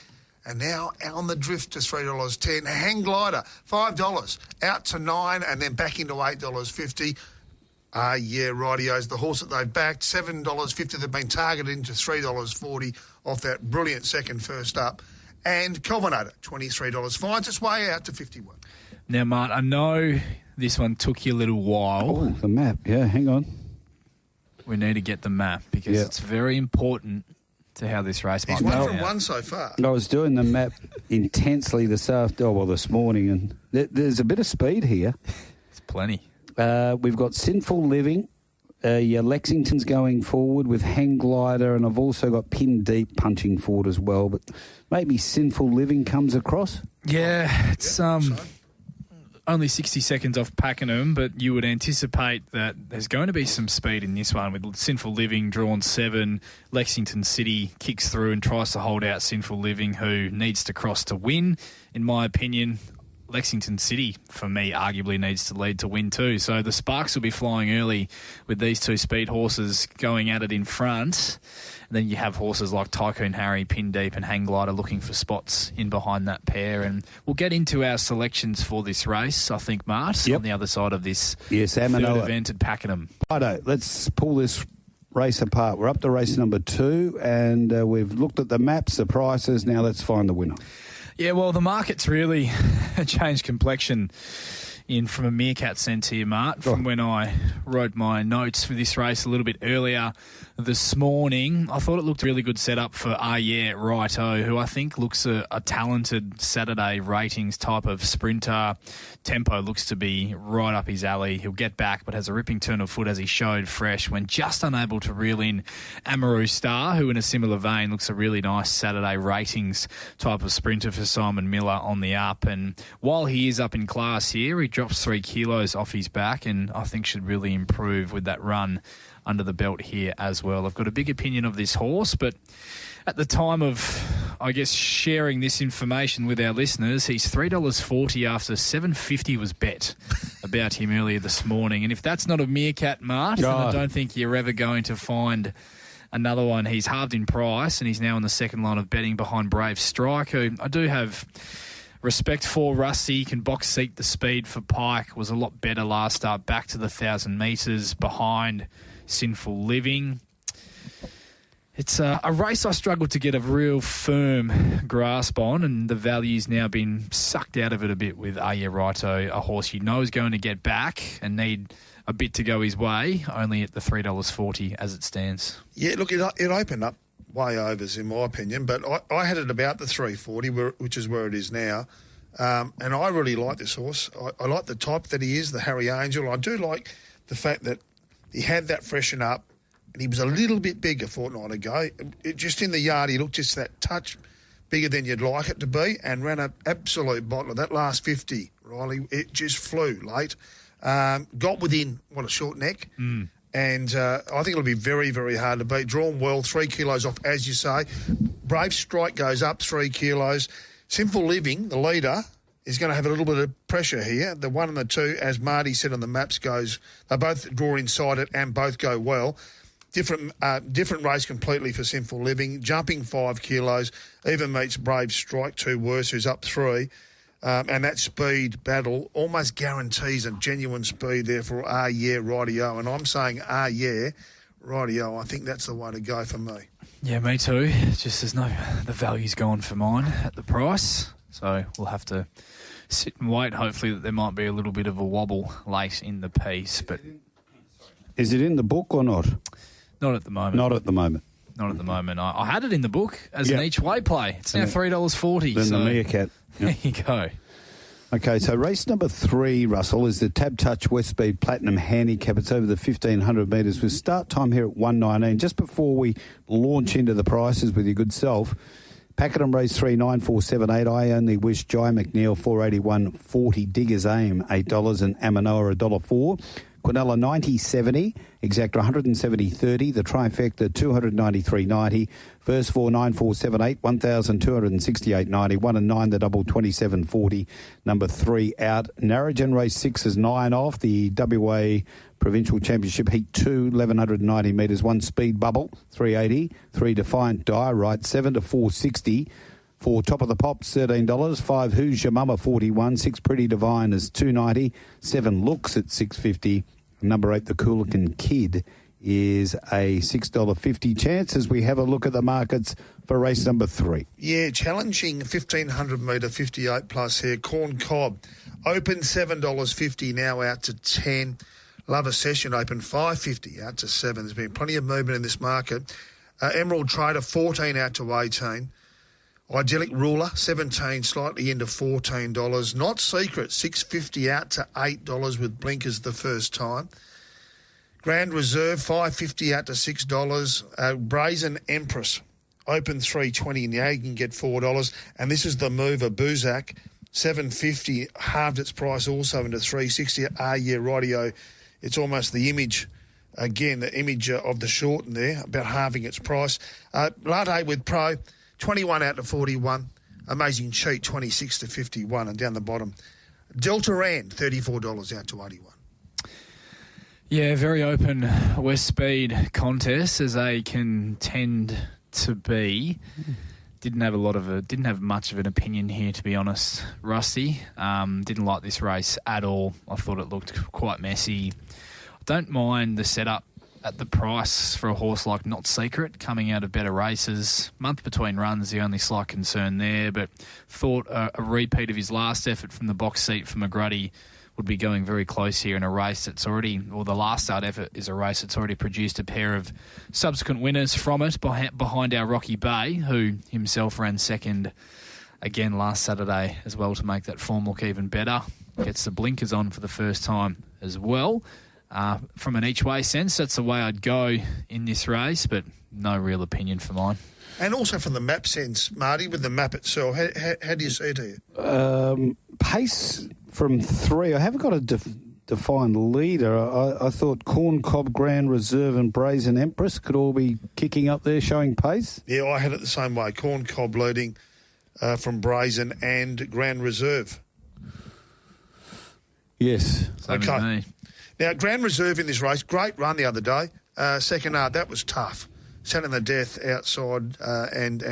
And now on the drift to $3.10. Hang Glider, $5. Out to $9 and then back into $8.50. Yeah, rightio's the horse that they've backed. $7.50. They've been targeted into $3.40 off that brilliant second first up. And Kelvinator, $23. Finds its way out to $51. Now, Mart, I know this one took you a little while. Oh, the map. Yeah, hang on. We need to get the map because it's very important to how this race might He's go. one from one so far. I was doing the map intensely this morning, and there's a bit of speed here. It's plenty. We've got Sinful Living. Lexington's going forward with Hang Glider, and I've also got Pin Deep punching forward as well. But maybe Sinful Living comes across. Yeah, it's only 60 seconds off Pakenham, but you would anticipate that there's going to be some speed in this one with Sinful Living drawn 7. Lexington City kicks through and tries to hold out Sinful Living, who needs to cross to win. In my opinion, Lexington City, for me, arguably needs to lead to win too. So the sparks will be flying early with these two speed horses going at it in front. And then you have horses like Tycoon Harry, Pin Deep and Hang Glider looking for spots in behind that pair. And we'll get into our selections for this race, I think, Mart, on the other side of this third event at Pakenham. Righto, let's pull this race apart. We're up to race number 2, and we've looked at the maps, the prices. Now let's find the winner. Yeah, well, the market's really changed complexion from a meerkat sense here, Mart, from when I wrote my notes for this race a little bit earlier this morning. I thought it looked a really good setup for Righto, who I think looks a talented Saturday ratings type of sprinter. Tempo looks to be right up his alley. He'll get back, but has a ripping turn of foot as he showed fresh when just unable to reel in Amaru Star, who in a similar vein looks a really nice Saturday ratings type of sprinter for Simon Miller on the up. And while he is up in class here, he drops 3 kilos off his back and I think should really improve with that run under the belt here as well. I've got a big opinion of this horse, but at the time of, I guess, sharing this information with our listeners, he's $3.40 after $7.50 was bet about him earlier this morning. And if that's not a meerkat, Mart, then I don't think you're ever going to find another one. He's halved in price and he's now in the second line of betting behind Brave Strike, who I do have respect for. Rusty can box seat the speed for Pike, was a lot better last start, back to the 1,000 metres behind Sinful Living. It's a race I struggled to get a real firm grasp on, and the value's now been sucked out of it a bit with Righto, a horse you know is going to get back and need a bit to go his way, only at the $3.40 as it stands. Yeah, look, it opened up way overs in my opinion, but I had it about the 340, which is where it is now. And I really like this horse. I like the type that he is, the Harry Angel. I do like the fact that he had that freshen up, and he was a little bit bigger a fortnight ago. Just in the yard, he looked just that touch bigger than you'd like it to be, and ran an absolute bottle. That last 50, Riley, it just flew late. Got within, a short neck. And I think it'll be very, very hard to beat. Drawn well, 3 kilos off, as you say. Brave Strike goes up 3 kilos. Simple Living, the leader, is going to have a little bit of pressure here. The 1 and the 2, as Marty said on the maps, they both draw inside it and both go well. Different race completely for Simple Living. Jumping 5 kilos, even meets Brave Strike, 2 worse, who's up 3. And that speed battle almost guarantees a genuine speed there for Rightio. And I'm saying Rightio. I think that's the way to go for me. Yeah, me too. Just the value's gone for mine at the price. So we'll have to sit and wait. Hopefully that there might be a little bit of a wobble late in the piece. But is it in the book or not? Not at the moment. Not at the moment. Not at the moment. I had it in the book as an each way play. It's now $3.40. Then the meerkat. There you go. Okay, so race number 3, Russell, is the Tab Touch West Speed Platinum Handicap. It's over the 1,500 metres with start time here at 1:19. Just before we launch into the prices with your good self, Pakenham Race 3, 9478. I Only Wish, Jai McNeil, 481.40. Digger's Aim, $8. And Amanoa, $1.04. Quinella, 90.70. Exacta, 170.30. The Trifecta, 293.90. First 4, 9478, 1,268.90. 1 and 9, the double, 27.40. Number 3 out. Narrogin Race 6 is 9 off. The WA Provincial Championship Heat 2, 1,190 metres. 1 Speed Bubble, 380. 3 Defiant Diorite, 7 to 460. 4 Top of the Pops, $13. 5 Who's Your Mama, 41. 6 Pretty Divine is 290. 7 Looks at 650. Number 8, the Coolican Kid, is a $6.50 chance as we have a look at the markets for race number 3. Yeah, challenging 1,500 metre 58 plus here. Corn Cob open $7.50, now out to 10. Love a Session open $5.50, out to 7. There's been plenty of movement in this market. Emerald Trader 14 out to 18. Idyllic Ruler, 17, slightly into $14. Not Secret, $6.50 out to $8 with blinkers the first time. Grand Reserve, $5.50 out to $6. Brazen Empress, open $3.20, now you can get $4. And this is the mover, Buzak, $7.50, halved its price also into $3.60. Rightio. It's almost the image, again, the image of the short in there, about halving its price. Latte with Pro, 21 out to 41. Amazing Cheat, 26 to 51. And down the bottom, Delta Rand, $34 out to 81. Yeah, very open West Speed contest as they can tend to be. Didn't have much of an opinion here, to be honest, Rusty. Didn't like this race at all. I thought it looked quite messy. I don't mind the setup at the price for a horse like Not Secret, coming out of better races. Month between runs, the only slight concern there, but thought a repeat of his last effort from the box seat for McGruddy would be going very close here in a race that's already, or the last start effort is a race that's already produced a pair of subsequent winners from it behind our Rocky Bay, who himself ran second again last Saturday as well to make that form look even better. Gets the blinkers on for the first time as well. From an each-way sense, that's the way I'd go in this race, but no real opinion for mine. And also from the map sense, Marty, with the map itself, how do you see it here? Pace from 3. I haven't got a defined leader. I thought Corn Cob, Grand Reserve and Brazen Empress could all be kicking up there, showing pace. Yeah, I had it the same way. Corn Cob leading from Brazen and Grand Reserve. Yes. Same as me. Now, Grand Reserve in this race, great run the other day. Second hard, that was tough. Sat in the death outside and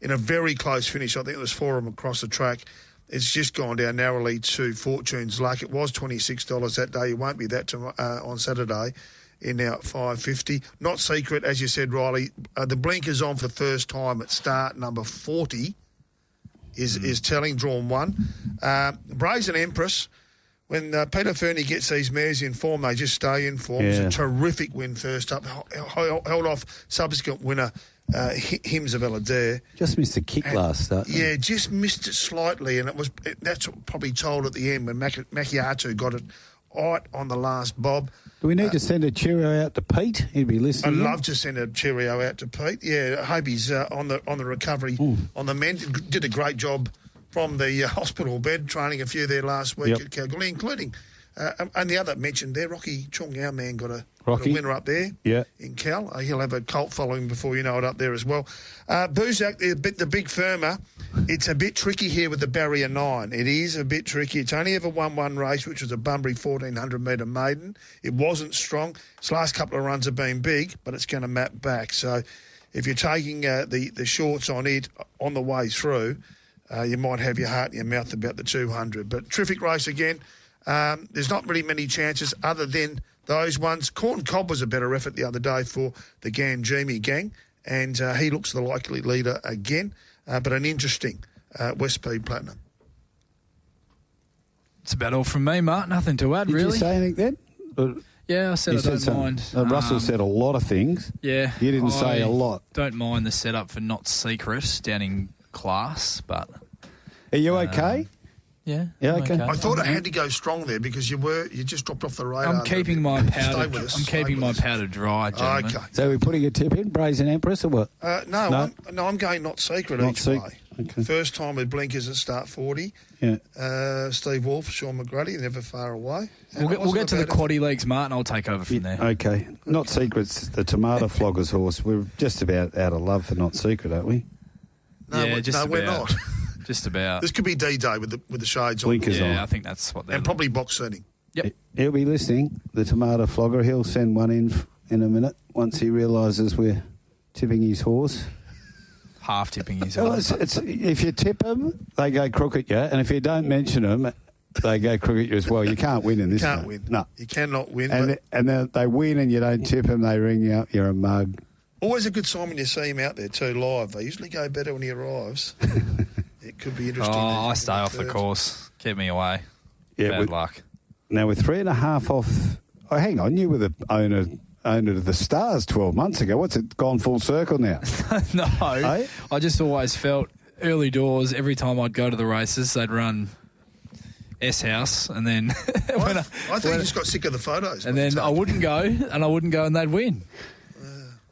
in a very close finish. I think it was 4 of them across the track. It's just gone down narrowly to Fortune's Luck. It was $26 that day. It won't be that on Saturday. In now at $5.50. Not Secret, as you said, Riley. The blinkers on for the first time at start number 40 is telling, drawn 1. Brazen Empress. When Peter Fernie gets these mares in form, they just stay in form. Yeah. It's a terrific win first up. Held off subsequent winner Hymns of Adair. Just missed a kick last start. Yeah, just missed it slightly, and that's probably told at the end when Macchiato got it right on the last bob. Do we need to send a cheerio out to Pete? He'd be listening. I'd love to send a cheerio out to Pete. Yeah, I hope he's on the recovery, on the mend. Did a great job from the hospital bed, training a few there last week at Kalgoorlie, including, and the other mentioned there, Rocky Chung, our man, got a winner up there in Cal. He'll have a cult following before you know it up there as well. Buzak, the big firmer, it's a bit tricky here with the barrier 9. It is a bit tricky. It's only ever won one race, which was a Bunbury 1,400-metre maiden. It wasn't strong. Its last couple of runs have been big, but it's going to map back. So if you're taking the shorts on it on the way through, you might have your heart in your mouth about the 200. But terrific race again. There's not really many chances other than those ones. Corn Cobb was a better effort the other day for the Ganjimi gang, and he looks the likely leader again, but an interesting West Speed Platinum. It's about all from me, Mark. Nothing to add, really. Did you say anything then? Yeah, I said I don't mind. Russell said a lot of things. Yeah. You didn't say a lot. Don't mind the setup for Not Secret down in Class, but... Are you okay? Yeah. Yeah, okay. I thought I had to go strong there because you just dropped off the radar. I'm keeping my powder dry, gentlemen. Okay. So we're putting a tip in, Brazen Empress, or what? No, I'm going Not Secret each way. Okay. First time with blinkers at start 40. Yeah. Steve Wolf, Sean McGrady, never far away. We'll get to the quaddy legs, Martin. I'll take over from there. Okay. Not Secret's the Tomato Flogger's horse. We're just about out of love for Not Secret, aren't we? No, we're not. Just about. This could be D-Day with the shades blinkers on. Yeah, I think that's what they're... And probably box setting. Yep. He'll be listening, the Tomato Flogger. He'll send one in a minute once he realises we're tipping his horse. Half tipping his horse. Well, it's if you tip them, they go crook at you, and if you don't mention them, they go crook at you as well. You can't win in this. You can't win. No. You cannot win. And then they win and you don't tip them, they ring you up, you're a mug. Always a good sign when you see him out there too live. They usually go better when he arrives. It could be interesting. Oh, I stay off the course. Keep me away. Yeah, Bad luck. Now, with 3.5 off... Oh, hang on. You were the owner of the Stars 12 months ago. What's it gone full circle now? No. Hey? I just always felt early doors, every time I'd go to the races, they'd run S-House, and then... I think you just got sick of the photos. And then I wouldn't go, and they'd win.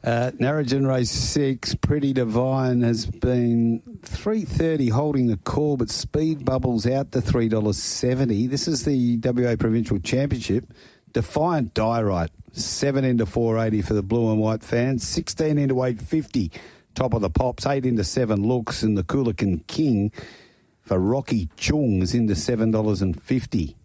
Narrogin race 6, Pretty Divine has been $3.30 holding the call, but Speed Bubbles out to $3.70. This is the WA Provincial Championship. Defiant Diorite, 7 into $4.80 for the blue and white fans, 16 into $8.50. Top of the pops, 8 into 7 looks, and the Coolican King for Rocky Chung is into $7.50.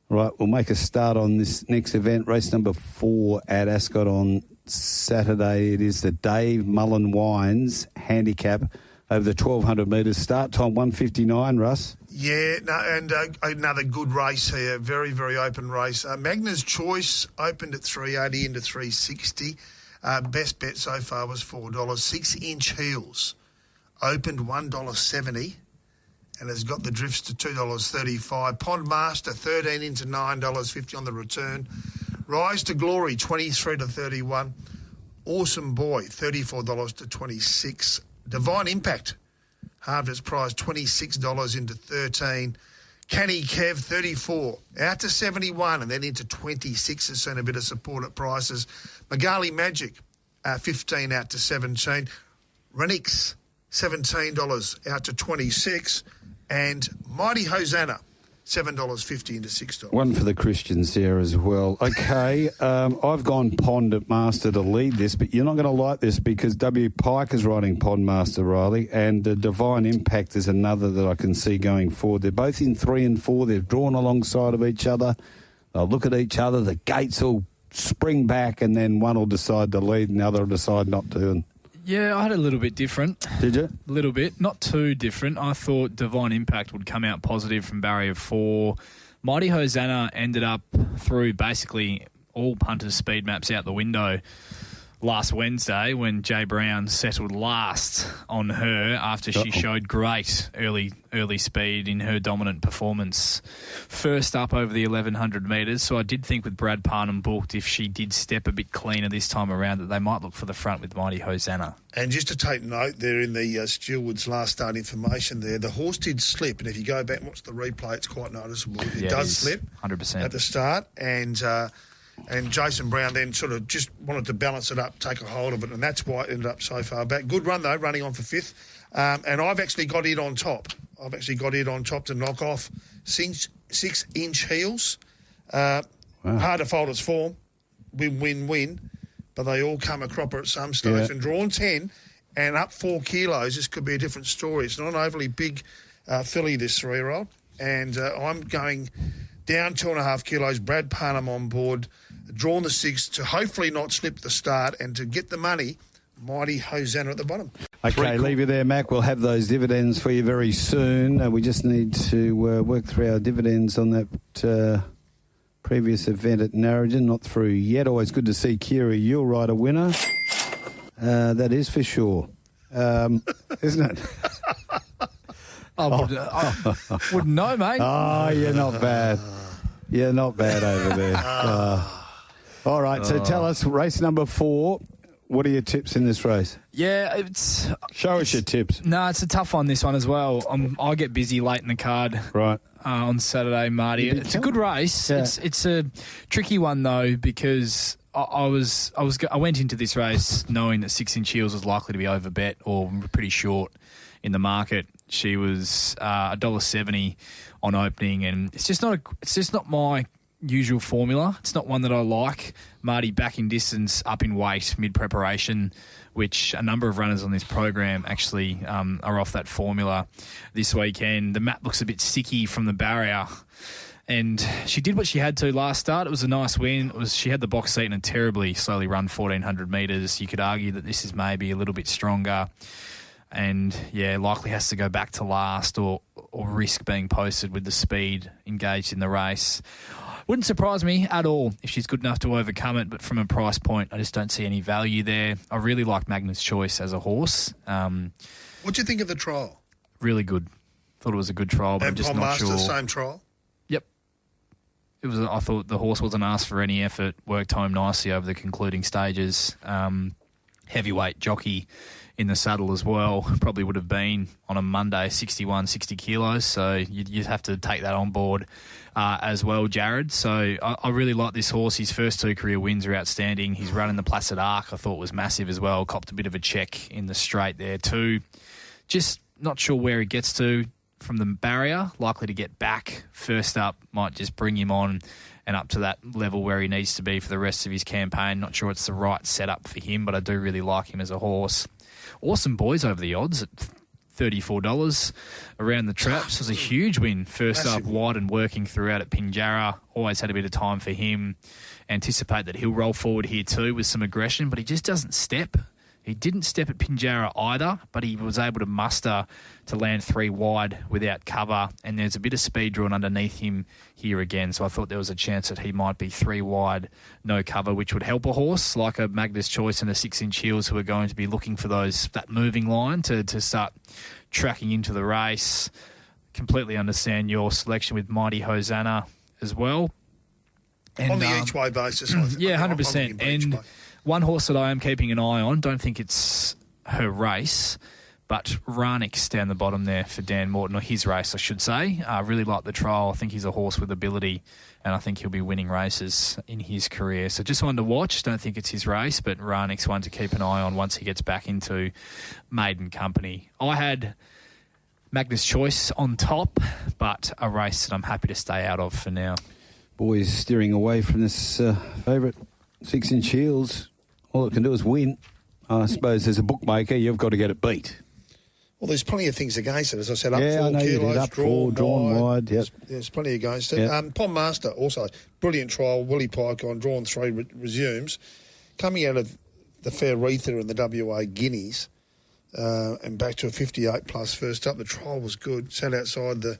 Right, we'll make a start on this next event, race number 4 at Ascot on Saturday. It is the Dave Mullen Wines handicap over the 1,200 metres. Start time 1:59, Russ. Yeah, and another good race here. Very, very open race. Magna's Choice opened at $3.80 into $3.60. Best bet so far was $4. 6-inch heels opened $1.70 and has got the drifts to $2.35. Pond Master 13 into $9.50 on the return. Rise to Glory, 23 to 31. Awesome Boy, $34 to 26. Divine Impact, halved its price, $26 into 13. Canny Kev, 34, out to 71 and then into 26. Has seen a bit of support at prices. Magali Magic, 15 out to 17. Renix, $17 out to 26. And Mighty Hosanna, $7.50 into $6. One for the Christians there as well. Okay, I've gone Pond at Master to lead this, but you're not going to like this because W. Pike is riding Pond Master, Riley, and Divine Impact is another that I can see going forward. They're both in 3 and 4. They're drawn alongside of each other. They'll look at each other. The gates will spring back, and then one will decide to lead and the other will decide not to. And yeah, I had a little bit different. Did you? A little bit. Not too different. I thought Divine Impact would come out positive from barrier 4. Mighty Hosanna ended up through basically all punters' speed maps out the window. last Wednesday when Jay Brown settled last on her after she showed great early speed in her dominant performance. First up over the 1,100 metres, so I did think with Brad Parnham booked, if she did step a bit cleaner this time around, that they might look for the front with Mighty Hosanna. And just to take note there in the Stewart's last start information there, the horse did slip, and if you go back and watch the replay, it's quite noticeable. It does slip 100% at the start, and Jason Brown then sort of just wanted to balance it up, take a hold of it, and that's why it ended up so far back. Good run, though, running on for fifth. And I've actually got it on top. To knock off 6-inch heels. Hard to fold its form. Win, but they all come a cropper at some stage. And drawn 10 and up 4 kilos, this could be a different story. It's not an overly big filly, this 3-year-old. And I'm going down 2.5 kilos, Brad Parnham on board, drawn the 6 to hopefully not slip the start and to get the money, Mighty Hosanna at the bottom. Okay, leave you there, Mac. We'll have those dividends for you very soon. We just need to work through our dividends on that previous event at Narrogin. Not through yet. Always good to see Kira Yulright a winner. That is for sure. Isn't it? I wouldn't know, mate. Oh, you're not bad. You're not bad over there. All right, so tell us, race number 4, what are your tips in this race? Yeah, Show us your tips. No, it's a tough one, this one as well. I get busy late in the card. Right. On Saturday, Marty. It's a good race. Yeah. It's a tricky one, though, because I went into this race knowing that 6-inch heels was likely to be overbet or pretty short in the market. She was $1.70 on opening, and it's just not my usual formula. It's not one that I like. Marty back in distance, up in weight, mid-preparation, which a number of runners on this program actually are off that formula this weekend. The map looks a bit sticky from the barrier, and she did what she had to last start. It was a nice win. She had the box seat in a terribly slowly run 1,400 metres. You could argue that this is maybe a little bit stronger, and likely has to go back to last or risk being posted with the speed engaged in the race. Wouldn't surprise me at all if she's good enough to overcome it, but from a price point, I just don't see any value there. I really like Magnus Choice as a horse. What do you think of the trial? Really good. Thought it was a good trial, but I'm just not sure. Same trial? Yep. I thought the horse wasn't asked for any effort, worked home nicely over the concluding stages. Heavyweight jockey in the saddle as well. Probably would have been on a Monday 60 kilos, so you'd have to take that on board as well, Jared. So I really like this horse. His first 2 career wins are outstanding. He's running the Placid Arc, I thought was massive as well. Copped a bit of a check in the straight there too. Just not sure where he gets to from the barrier. Likely to get back. First up might just bring him on and up to that level where he needs to be for the rest of his campaign. Not sure it's the right setup for him, but I do really like him as a horse. Awesome Boys over the odds at $34 around the traps. It was a huge win. First up, wide and working throughout at Pinjarra. Always had a bit of time for him. Anticipate that he'll roll forward here too with some aggression, but he just doesn't step. He didn't step at Pinjarra either, but he was able to muster to land 3 wide without cover, and there's a bit of speed drawn underneath him here again, so I thought there was a chance that he might be 3 wide, no cover, which would help a horse like a Magnus Choice and a 6-inch heels who are going to be looking for that moving line to start tracking into the race. Completely understand your selection with Mighty Hosanna as well. And, on the each-way basis. Yeah, 100%. And one horse that I am keeping an eye on, don't think it's her race, but Ranix down the bottom there for Dan Morton, or his race, I should say. I really like the trial. I think he's a horse with ability, and I think he'll be winning races in his career. So just one to watch. Don't think it's his race, but Ranix one to keep an eye on once he gets back into maiden company. I had Magnus Choice on top, but a race that I'm happy to stay out of for now. Boys steering away from this favourite 6-inch heels. All it can do is win. I suppose as a bookmaker, you've got to get it beat. Well, there's plenty of things against it. As I said, up 4 I know kilos, up 4, drawn wide. Yep. There's plenty against it. Yep. Pond Master, also, brilliant trial. Willie Pike on drawn 3 resumes. Coming out of the Fair Retha and the WA Guineas and back to a 58 plus first up. The trial was good. Sat outside the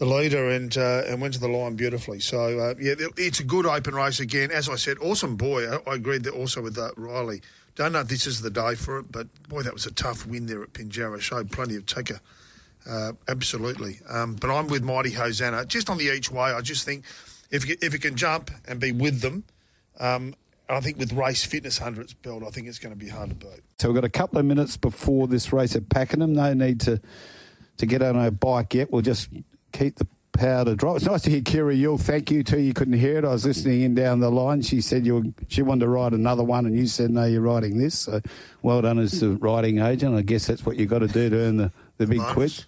the leader and went to the line beautifully. So, it's a good open race again. As I said, awesome boy. I agreed that also with Rylie. Don't know if this is the day for it, but, boy, that was a tough win there at Pinjarra. Showed plenty of ticker. Absolutely. But I'm with Mighty Hosanna. Just on the each way, I just think if it can jump and be with them, I think with race fitness under its belt, I think it's going to be hard to beat. So we've got a couple of minutes before this race at Pakenham. No need to get on a bike yet. We'll just keep the power to drive. It's nice to hear Kira Yule. Thank you too. You couldn't hear it. I was listening in down the line. She said she wanted to ride another one, and you said, no, you're riding this. So well done as the riding agent. I guess that's what you got to do to earn the big quid.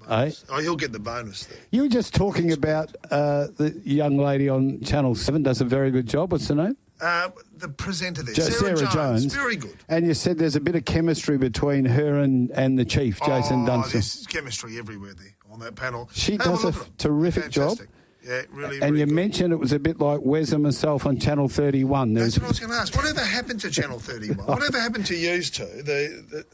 Oh, he'll get the bonus there. You were just talking about the young lady on Channel 7 does a very good job. What's her name? The presenter there, Sarah Jones. Very good. And you said there's a bit of chemistry between her and the chief, Jason Dunstall. There's chemistry everywhere there on that panel. She does a terrific job. Yeah, really, and really you good. mentioned it was a bit like Wes and myself on Channel 31. That's what I was going to ask. Whatever happened to Channel 31? Whatever happened to yous two? The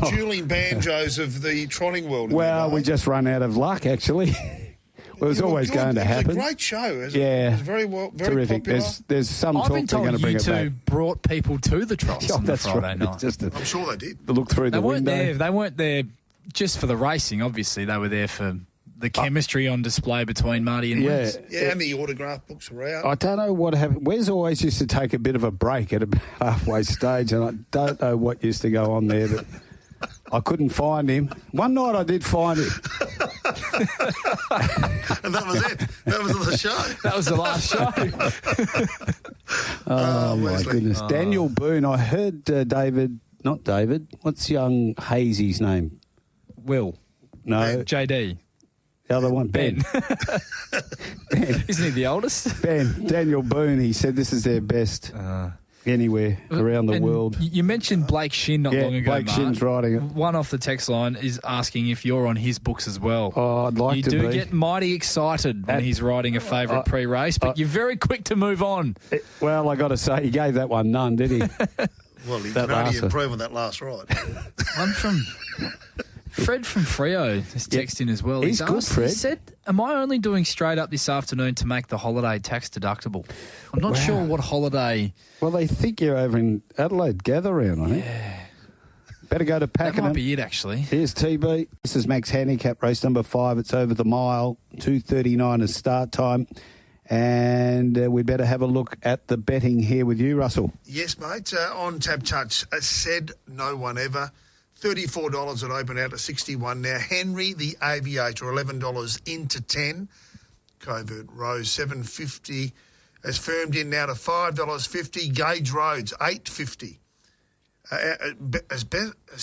dueling banjos of the trotting world? Well, we just run out of luck, actually. It was always going to happen. It was a great show. It was very terrific. popular. There's some talk they're going to bring it back. I've been told you two brought people to the trots on the Friday right. night. I'm sure they did. Look through the window. They weren't there just for the racing, obviously. They were there for the chemistry on display between Marty and Wes. Yeah, and the autograph books were out. I don't know what happened. Wes always used to take a bit of a break at about halfway stage, and I don't know what used to go on there, but I couldn't find him. One night I did find him. And that was it. That was the show. That was the last show. Oh, my goodness. Daniel Boone. I heard not David. What's young Hazy's name? Will. No. Ben. JD. The other one, Ben. Ben. Isn't he the oldest? Ben. Daniel Boone. He said this is their best anywhere around the world. You mentioned Blake Shin not long ago, Blake Mark. Shin's riding it. One off the text line is asking if you're on his books as well. Oh, I'd like to be. You do get mighty excited when he's riding a favourite pre-race, but you're very quick to move on. Well, I got to say, he gave that one none, did he? Well, he can only improve on that last ride. One from Fred from Freo has texted in as well. He's good, Fred. He said, am I only doing straight up this afternoon to make the holiday tax deductible? I'm not sure what holiday. Well, they think you're over in Adelaide. Gather round, I think. Yeah. Better go to Pakenham. That might be it, actually. Here's TB. This is Max Handicap, race number 5. It's over the mile. 2:39 is start time. And we better have a look at the betting here with you, Russell. Yes, mate. On Tab Touch, said no one ever. $34 at open out to 61 now. Henry the Aviator, $11 into 10. Covert Rose, $7.50. Has firmed in now to $5.50. Gage Roads, $8.50. As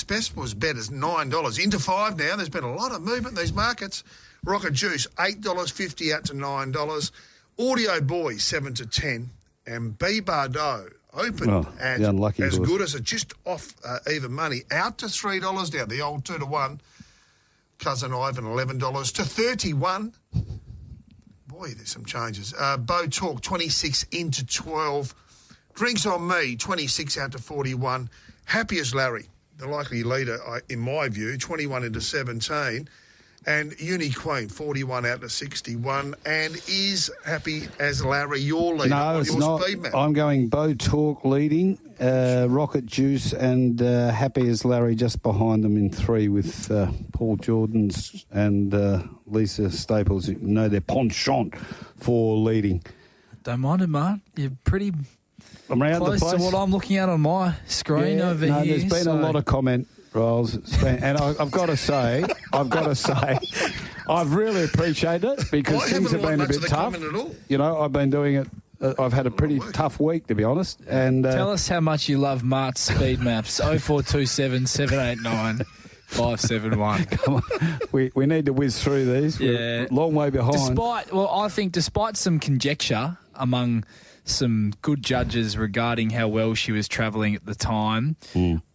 best was bet as $9. Into 5 now. There's been a lot of movement in these markets. Rocket Juice, $8.50 out to $9. Audio Boy, 7 to 10. And B Bardot, open at as good as it, just off even money, out to $3 now. The old 2 to 1. Cousin Ivan, $11 to 31. Boy, there's some changes. Bo Talk, 26 into 12. Drinks on Me, 26 out to 41. Happy as Larry, the likely leader, in my view, 21 into 17. And Uni Queen, 41 out to 61. And is Happy as Larry your leader? No, it's not. Speed map? I'm going Bo Talk leading, Rocket Juice and Happy as Larry just behind them in 3 with Paul Jordan's and Lisa Staples. You know, their penchant for leading. Don't mind it, Mark. You're pretty around close the place. to what I'm looking at on my screen over here. There's been a lot of comment. Rolls, and I've got to say, I've really appreciated it because things have been a bit tough. You know, I've been doing it. I've had a pretty tough week, to be honest. And tell us how much you love Mart's speed maps. 0427 789 571. Come on, we need to whiz through these. We're a long way behind. I think despite some conjecture among some good judges regarding how well she was travelling at the time,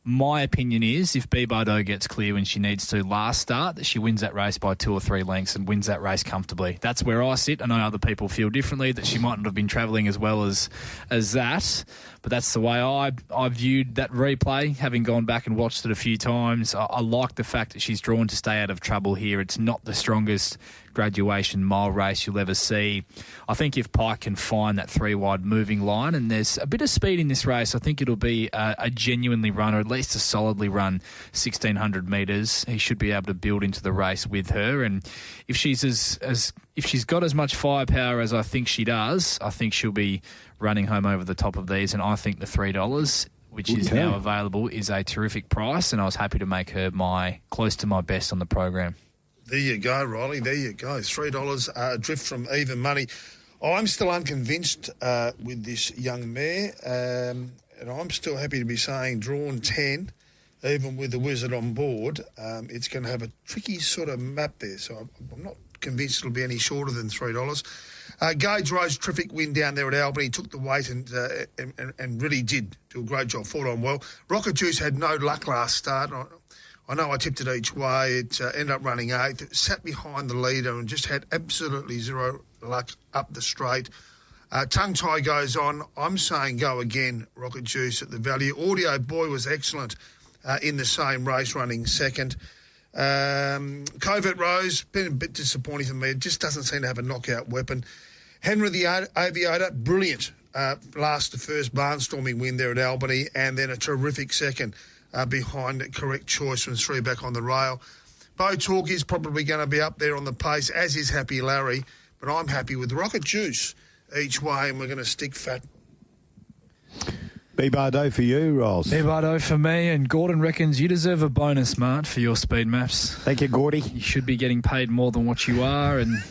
My opinion is if B. Bardot gets clear when she needs to last start, that she wins that race by 2 or 3 lengths and wins that race comfortably. That's where I sit. I know other people feel differently, that she might not have been travelling as well as that. But that's the way I viewed that replay, having gone back and watched it a few times. I like the fact that she's drawn to stay out of trouble here. It's not the strongest graduation mile race you'll ever see. I think if Pike can find that 3-wide moving line, and there's a bit of speed in this race, I think it'll be a genuinely run, or at least a solidly run 1,600 metres. He should be able to build into the race with her. And if she's if she's got as much firepower as I think she does, I think she'll be running home over the top of these. And I think the $3, which is now available, is a terrific price. And I was happy to make her close to my best on the program. There you go, Riley. There you go. $3 adrift from even money. I'm still unconvinced with this young mare, and I'm still happy to be saying drawn 10, even with the Wizard on board. It's going to have a tricky sort of map there, so I'm not convinced it'll be any shorter than $3. Gage Rose, terrific win down there at Albany. Took the weight and really did do a great job. Fought on well. Rocket Juice had no luck last start. I know I tipped it each way. It ended up running 8th. It sat behind the leader and just had absolutely zero luck up the straight. Tongue Tie goes on. I'm saying go again, Rocket Juice at the value. Audio Boy was excellent in the same race, running 2nd. Covert Rose, been a bit disappointing for me. It just doesn't seem to have a knockout weapon. Henry the Aviator, brilliant. The first barnstorming win there at Albany, and then a terrific second behind Correct Choice from 3 back on the rail. Bo Talk is probably going to be up there on the pace, as is Happy Larry, but I'm happy with Rocket Juice each way, and we're going to stick fat. B. Bardot for you, Rolls. B. Bardot for me, and Gordon reckons you deserve a bonus, Mart, for your speed maps. Thank you, Gordy. You should be getting paid more than what you are, and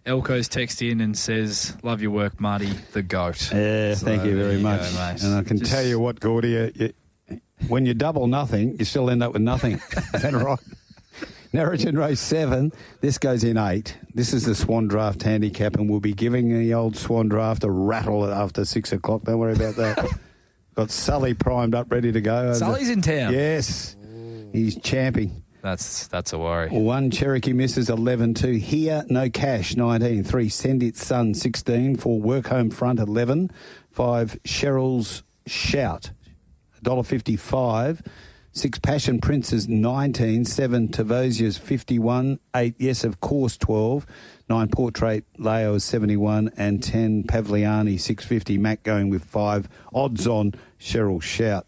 Elko's text in and says, love your work, Marty, the GOAT. Yeah, so thank you very much. Go, mate. And I can tell you what, Gordy, when you double nothing, you still end up with nothing. Is that right? Narrogin race 7. This goes in 8. This is the Swan Draft handicap, and we'll be giving the old Swan Draft a rattle after 6 o'clock. Don't worry about that. Got Sully primed up, ready to go. Sully's in town. Yes. He's champing. That's a worry. 1 Cherokee Misses 11-2. Here, No Cash 19. 3 Send It Sun 16. 4 Work Home Front 11. 5 Cheryl's Shout $1.55. 6 Passion Princess 19. 7 Tavosia's 51. 8 Yes Of Course 12. 9 Portrait Leo 71. And 10 Pavliani 650. Mac going with 5 Odds On Cheryl's Shout.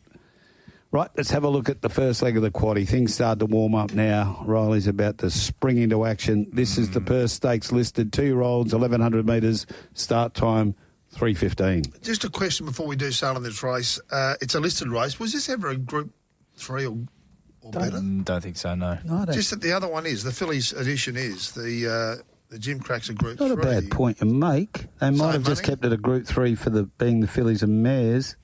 Right, let's have a look at the first leg of the quaddie. Things start to warm up now. Riley's about to spring into action. This is the Perth Stakes listed. 2-year-olds, 1,100 metres, start time 3:15. Just a question before we do sail on this race. It's a listed race. Was this ever a Group 3 or better? Don't think so, no. Just that the other one is, the Phillies edition is, the Jim Cracks a Group 3. Not a bad point to make. They might have just kept it a Group 3 for being the Fillies and Mares.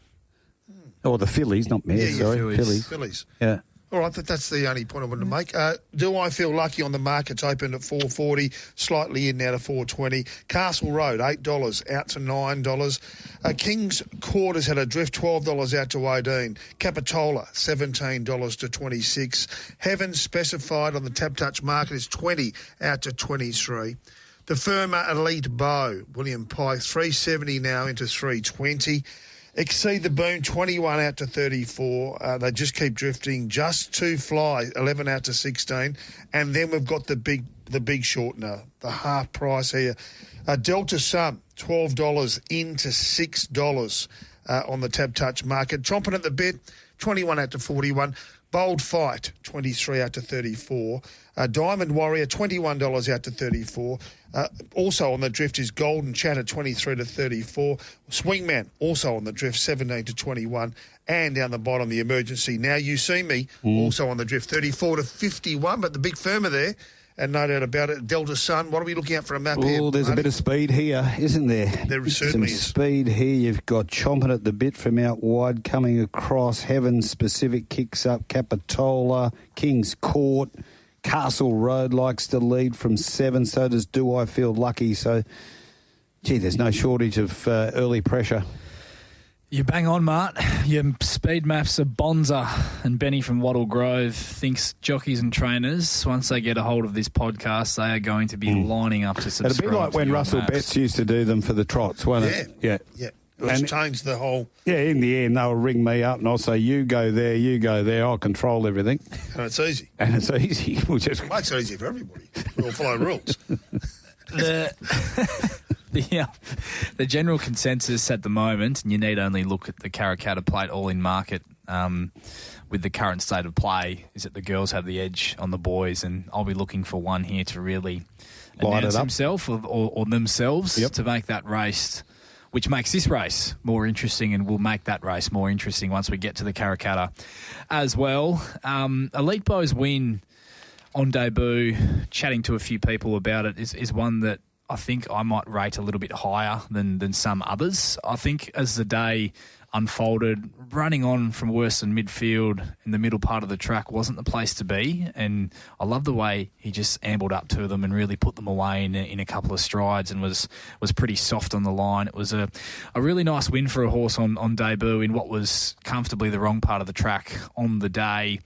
Or the Fillies, not Mares, sorry. Fillies. Yeah. All right, that's the only point I wanted to make. Do I feel lucky on the markets opened at $4.40, slightly in now to $4.20. Castle Road, $8, out to $9. King's Court has had a drift, $12 out to $18. Capitola, $17 to $26. Heaven specified on the Tap Touch market is $20 out to $23. The Firma Elite Bow, William Pike, $3.70 now into $3.20. Exceed the Boom, 21 out to 34. They just keep drifting. Just to Fly, 11 out to 16. And then we've got the big shortener, the half price here. Delta Sun, $12 into $6 on the Tab Touch market. Chomping at the bit, 21 out to 41. Bold Fight, 23 out to 34. Diamond Warrior, $21 out to 34. Also on the drift is Golden Chatter, 23 to 34. Swingman, also on the drift, 17 to 21. And down the bottom, the Emergency. Now You See Me, also on the drift, 34 to 51. But the big firmer there, and no doubt about it, Delta Sun. What are we looking at for a map here? Oh, there's a bit of speed here, isn't there? There certainly is. Some speed here. You've got Chomping at the Bit from out wide coming across. Heaven Specific kicks up. Capitola, King's Court. Castle Road likes to lead from 7. So does Do I Feel Lucky. So, gee, there's no shortage of early pressure. You bang on, Mart. Your speed maps are bonza, and Benny from Wattle Grove thinks jockeys and trainers, once they get a hold of this podcast, they are going to be lining up to subscribe. It'll be like when Russell Betts used to do them for the trots, won't it? Yeah. It's changed the whole... Yeah, in the end, they'll ring me up and I'll say, you go there, I'll control everything. And it's easy. We'll just... It makes it easy for everybody. We all follow rules. The general consensus at the moment, and you need only look at the Karrakatta plate all in market with the current state of play, is that the girls have the edge on the boys, and I'll be looking for one here to really announce himself or themselves to make that race, which makes this race more interesting and will make that race more interesting once we get to the Karrakatta as well. Elite Bow's win on debut, chatting to a few people about it, is one that I think I might rate a little bit higher than some others. I think as the day unfolded, running on from worse than midfield in the middle part of the track wasn't the place to be, and I love the way he just ambled up to them and really put them away in a couple of strides and was pretty soft on the line. It was a really nice win for a horse on debut in what was comfortably the wrong part of the track on the day.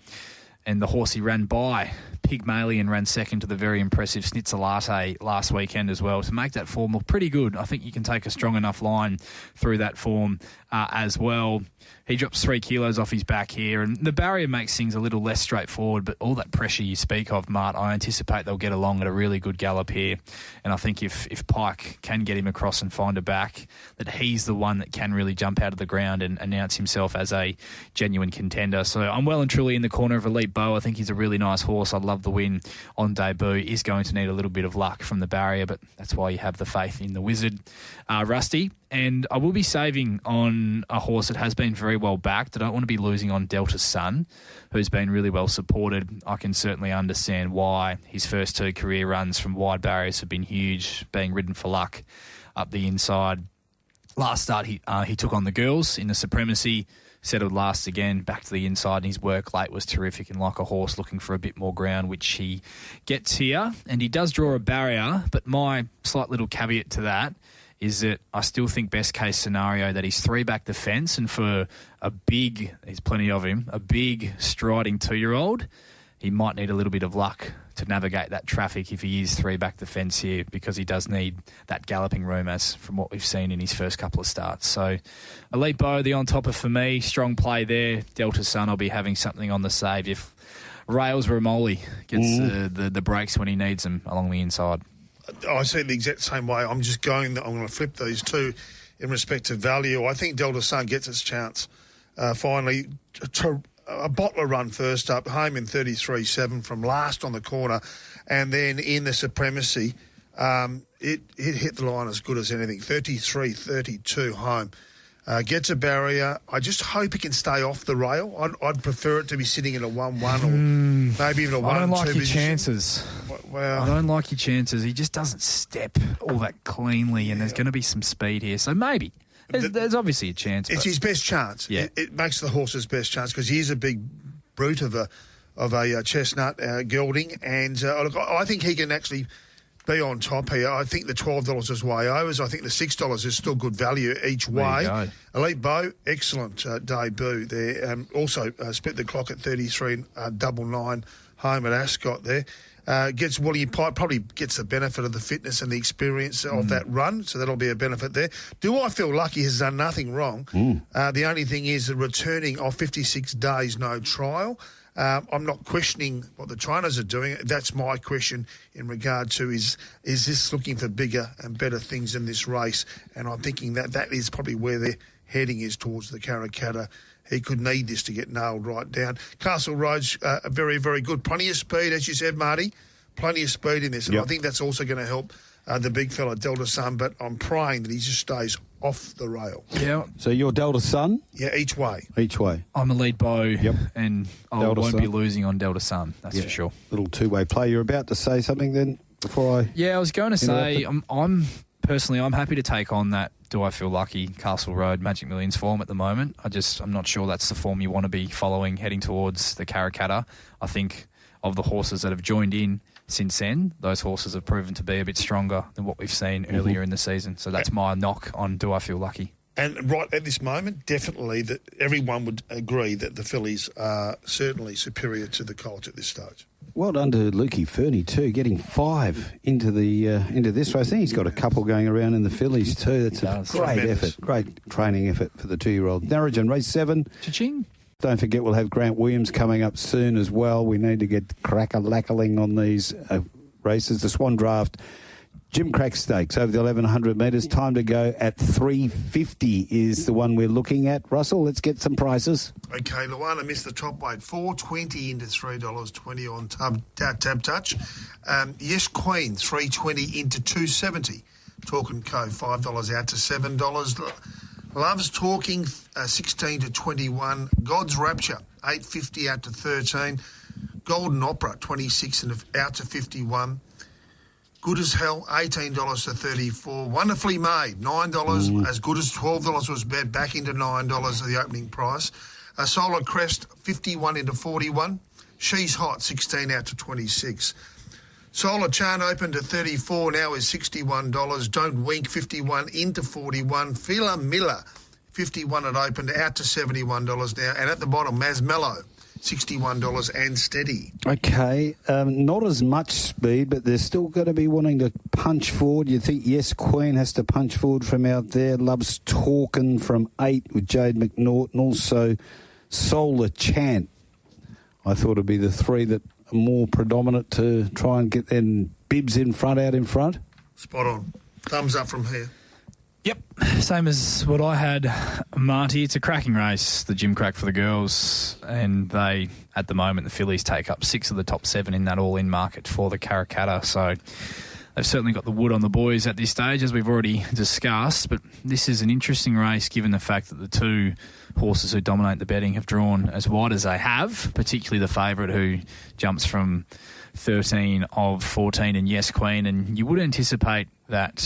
And the horse he ran by, Pygmalion, ran second to the very impressive Schnitzerlatte last weekend as well. To make that form look pretty good, I think you can take a strong enough line through that form as well. He drops 3 kilos off his back here, and the barrier makes things a little less straightforward, but all that pressure you speak of, Mart, I anticipate they'll get along at a really good gallop here. And I think if Pike can get him across and find a back, that he's the one that can really jump out of the ground and announce himself as a genuine contender. So I'm well and truly in the corner of Elite Bow. I think he's a really nice horse. I love the win on debut. He's going to need a little bit of luck from the barrier, but that's why you have the faith in the wizard, Rusty. And I will be saving on a horse that has been very well backed. I don't want to be losing on Delta Sun, who's been really well supported. I can certainly understand why his first 2 career runs from wide barriers have been huge, being ridden for luck up the inside. Last start, he took on the girls in the Supremacy, settled last again, back to the inside, and his work late was terrific and like a horse looking for a bit more ground, which he gets here. And he does draw a barrier, but my slight little caveat to that is that I still think best case scenario that he's 3 back the fence, and for there's plenty of him, a big striding 2-year-old, he might need a little bit of luck to navigate that traffic if he is 3 back the fence here, because he does need that galloping room as from what we've seen in his first couple of starts. So Elite Bow, the on-topper for me, strong play there. Delta Sun, I'll be having something on the save if Rails Romoli gets the breaks when he needs them along the inside. I see it the exact same way. I'm going to flip these two in respect to value. I think Delta Sun gets its chance finally. A bottler run first up, home in 33.7 from last on the corner, and then in the Supremacy, it hit the line as good as anything, 33.32 home. Gets a barrier. I just hope it can stay off the rail. I'd prefer it to be sitting in a 1-1 or maybe even a 1-2 I don't like your position. chances. Well, I don't like your chances. He just doesn't step all that cleanly, and there's going to be some speed here. So maybe. There's obviously a chance. It's his best chance. Yeah. It makes the horse's best chance because he is a big brute of a chestnut gelding, and look, I think he can actually be on top here. I think the $12 is way overs. I think the $6 is still good value each way. Elite Bow, excellent debut there. Also split the clock at 33.99 home at Ascot there. Gets Willie Pike, probably gets the benefit of the fitness and the experience of that run, so that'll be a benefit there. Do I feel lucky? Has done nothing wrong. The only thing is the returning of 56 days, no trial. I'm not questioning what the trainers are doing. That's my question in regard to is this looking for bigger and better things in this race? And I'm thinking that is probably where their heading is, towards the Karrakatta. He could need this to get nailed right down. Castle Road's very, very good. Plenty of speed, as you said, Marty. Plenty of speed in this. And I think that's also going to help the big fella, Delta Sun. But I'm praying that he just stays off the rail. Yeah. So you're Delta Sun? Yeah, each way. Each way. I'm Elite Bow, and I Delta won't Sun. be losing on Delta Sun, that's for sure. Little two-way play. You're about to say something then before I... Yeah, I was going to say, I'm personally, I'm happy to take on that Do I Feel Lucky Castle Road Magic Millions form at the moment. I'm not sure that's the form you want to be following heading towards the Karrakatta. I think of the horses that have joined in since then, those horses have proven to be a bit stronger than what we've seen earlier in the season. So that's my knock on Do I Feel Lucky. And right at this moment, definitely that everyone would agree that the fillies are certainly superior to the Collett at this stage. Well done to Lukey Fernie too, getting 5 into this race. I think he's got a couple going around in the fillies too. That's a great effort, great training effort for the 2-year-old. Narrogin, race 7. Cha-ching. Don't forget we'll have Grant Williams coming up soon as well. We need to get crack-a-lackling on these races. The Swan Draft Jim Crack Stakes over the 1100 metres. Time to go at 350 is the one we're looking at. Russell, let's get some prices. Okay, Luana missed the top weight. $4.20 into $3.20 on Tab Touch. Yes Queen, $3.20 into $2.70. Talking Co, $5 out to $7. Love's Talking, 16 to 21. God's Rapture, $8.50 out to $13. Golden Opera, 26 and out to 51. Good as Hell, $18 to $34. Wonderfully Made, $9. As Good as $12 was bet back into $9 of the opening price. Solar Crest, 51 into 41. She's Hot, 16 out to 26. Solar Charn opened at 34, now is $61. Don't Wink, 51 into 41. Fila Miller, 51 at opened, out to $71 now. And at the bottom, Masmello, $61 and steady. Okay, not as much speed, but they're still going to be wanting to punch forward. You think Yes Queen has to punch forward from out there. Loves Talkin' from 8 with Jade McNaughton. Also, Solar Chant. I thought it'd be the 3 that are more predominant to try and get them bibs out in front. Spot on. Thumbs up from here. Yep, same as what I had, Marty. It's a cracking race, the Jim Crack for the girls, and they, at the moment, the fillies take up 6 of the top 7 in that all-in market for the Karrakatta, so they've certainly got the wood on the boys at this stage, as we've already discussed, but this is an interesting race given the fact that the 2 horses who dominate the betting have drawn as wide as they have, particularly the favourite who jumps from 13 of 14 and Yes Queen, and you would anticipate that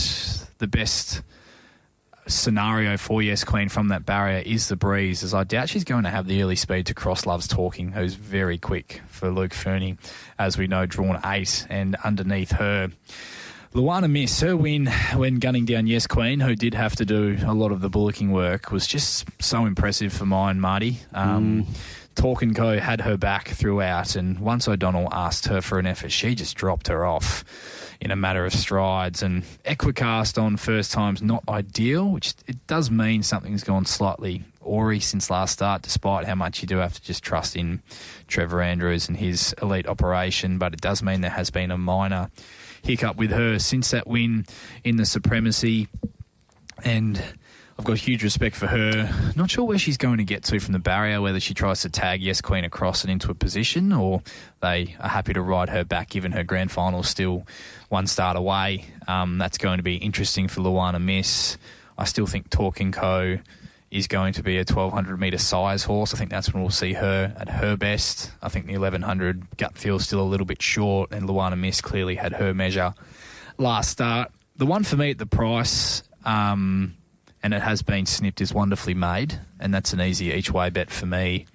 the best scenario for Yes Queen from that barrier is the breeze, as I doubt she's going to have the early speed to cross Love's Talking, who's very quick for Luke Fernie, as we know, drawn 8, and underneath her, Luana Miss, her win when gunning down Yes Queen, who did have to do a lot of the bullocking work, was just so impressive for mine, Marty. Talk & Co had her back throughout, and once O'Donnell asked her for an effort, she just dropped her off in a matter of strides. And Equicast on first time's not ideal, which it does mean something's gone slightly awry since last start, despite how much you do have to just trust in Trevor Andrews and his elite operation. But it does mean there has been a minor hiccup with her since that win in the Supremacy, and I've got huge respect for her. Not sure where she's going to get to from the barrier, whether she tries to tag Yes Queen across and into a position, or they are happy to ride her back given her grand final still one start away. That's going to be interesting for Luana Miss. I still think Talk & Co is going to be a 1,200-metre size horse. I think that's when we'll see her at her best. I think the 1,100 gut feels still a little bit short, and Luana Miss clearly had her measure last start. The one for me at the price, and it has been snipped, is Wonderfully Made, and that's an easy each-way bet for me.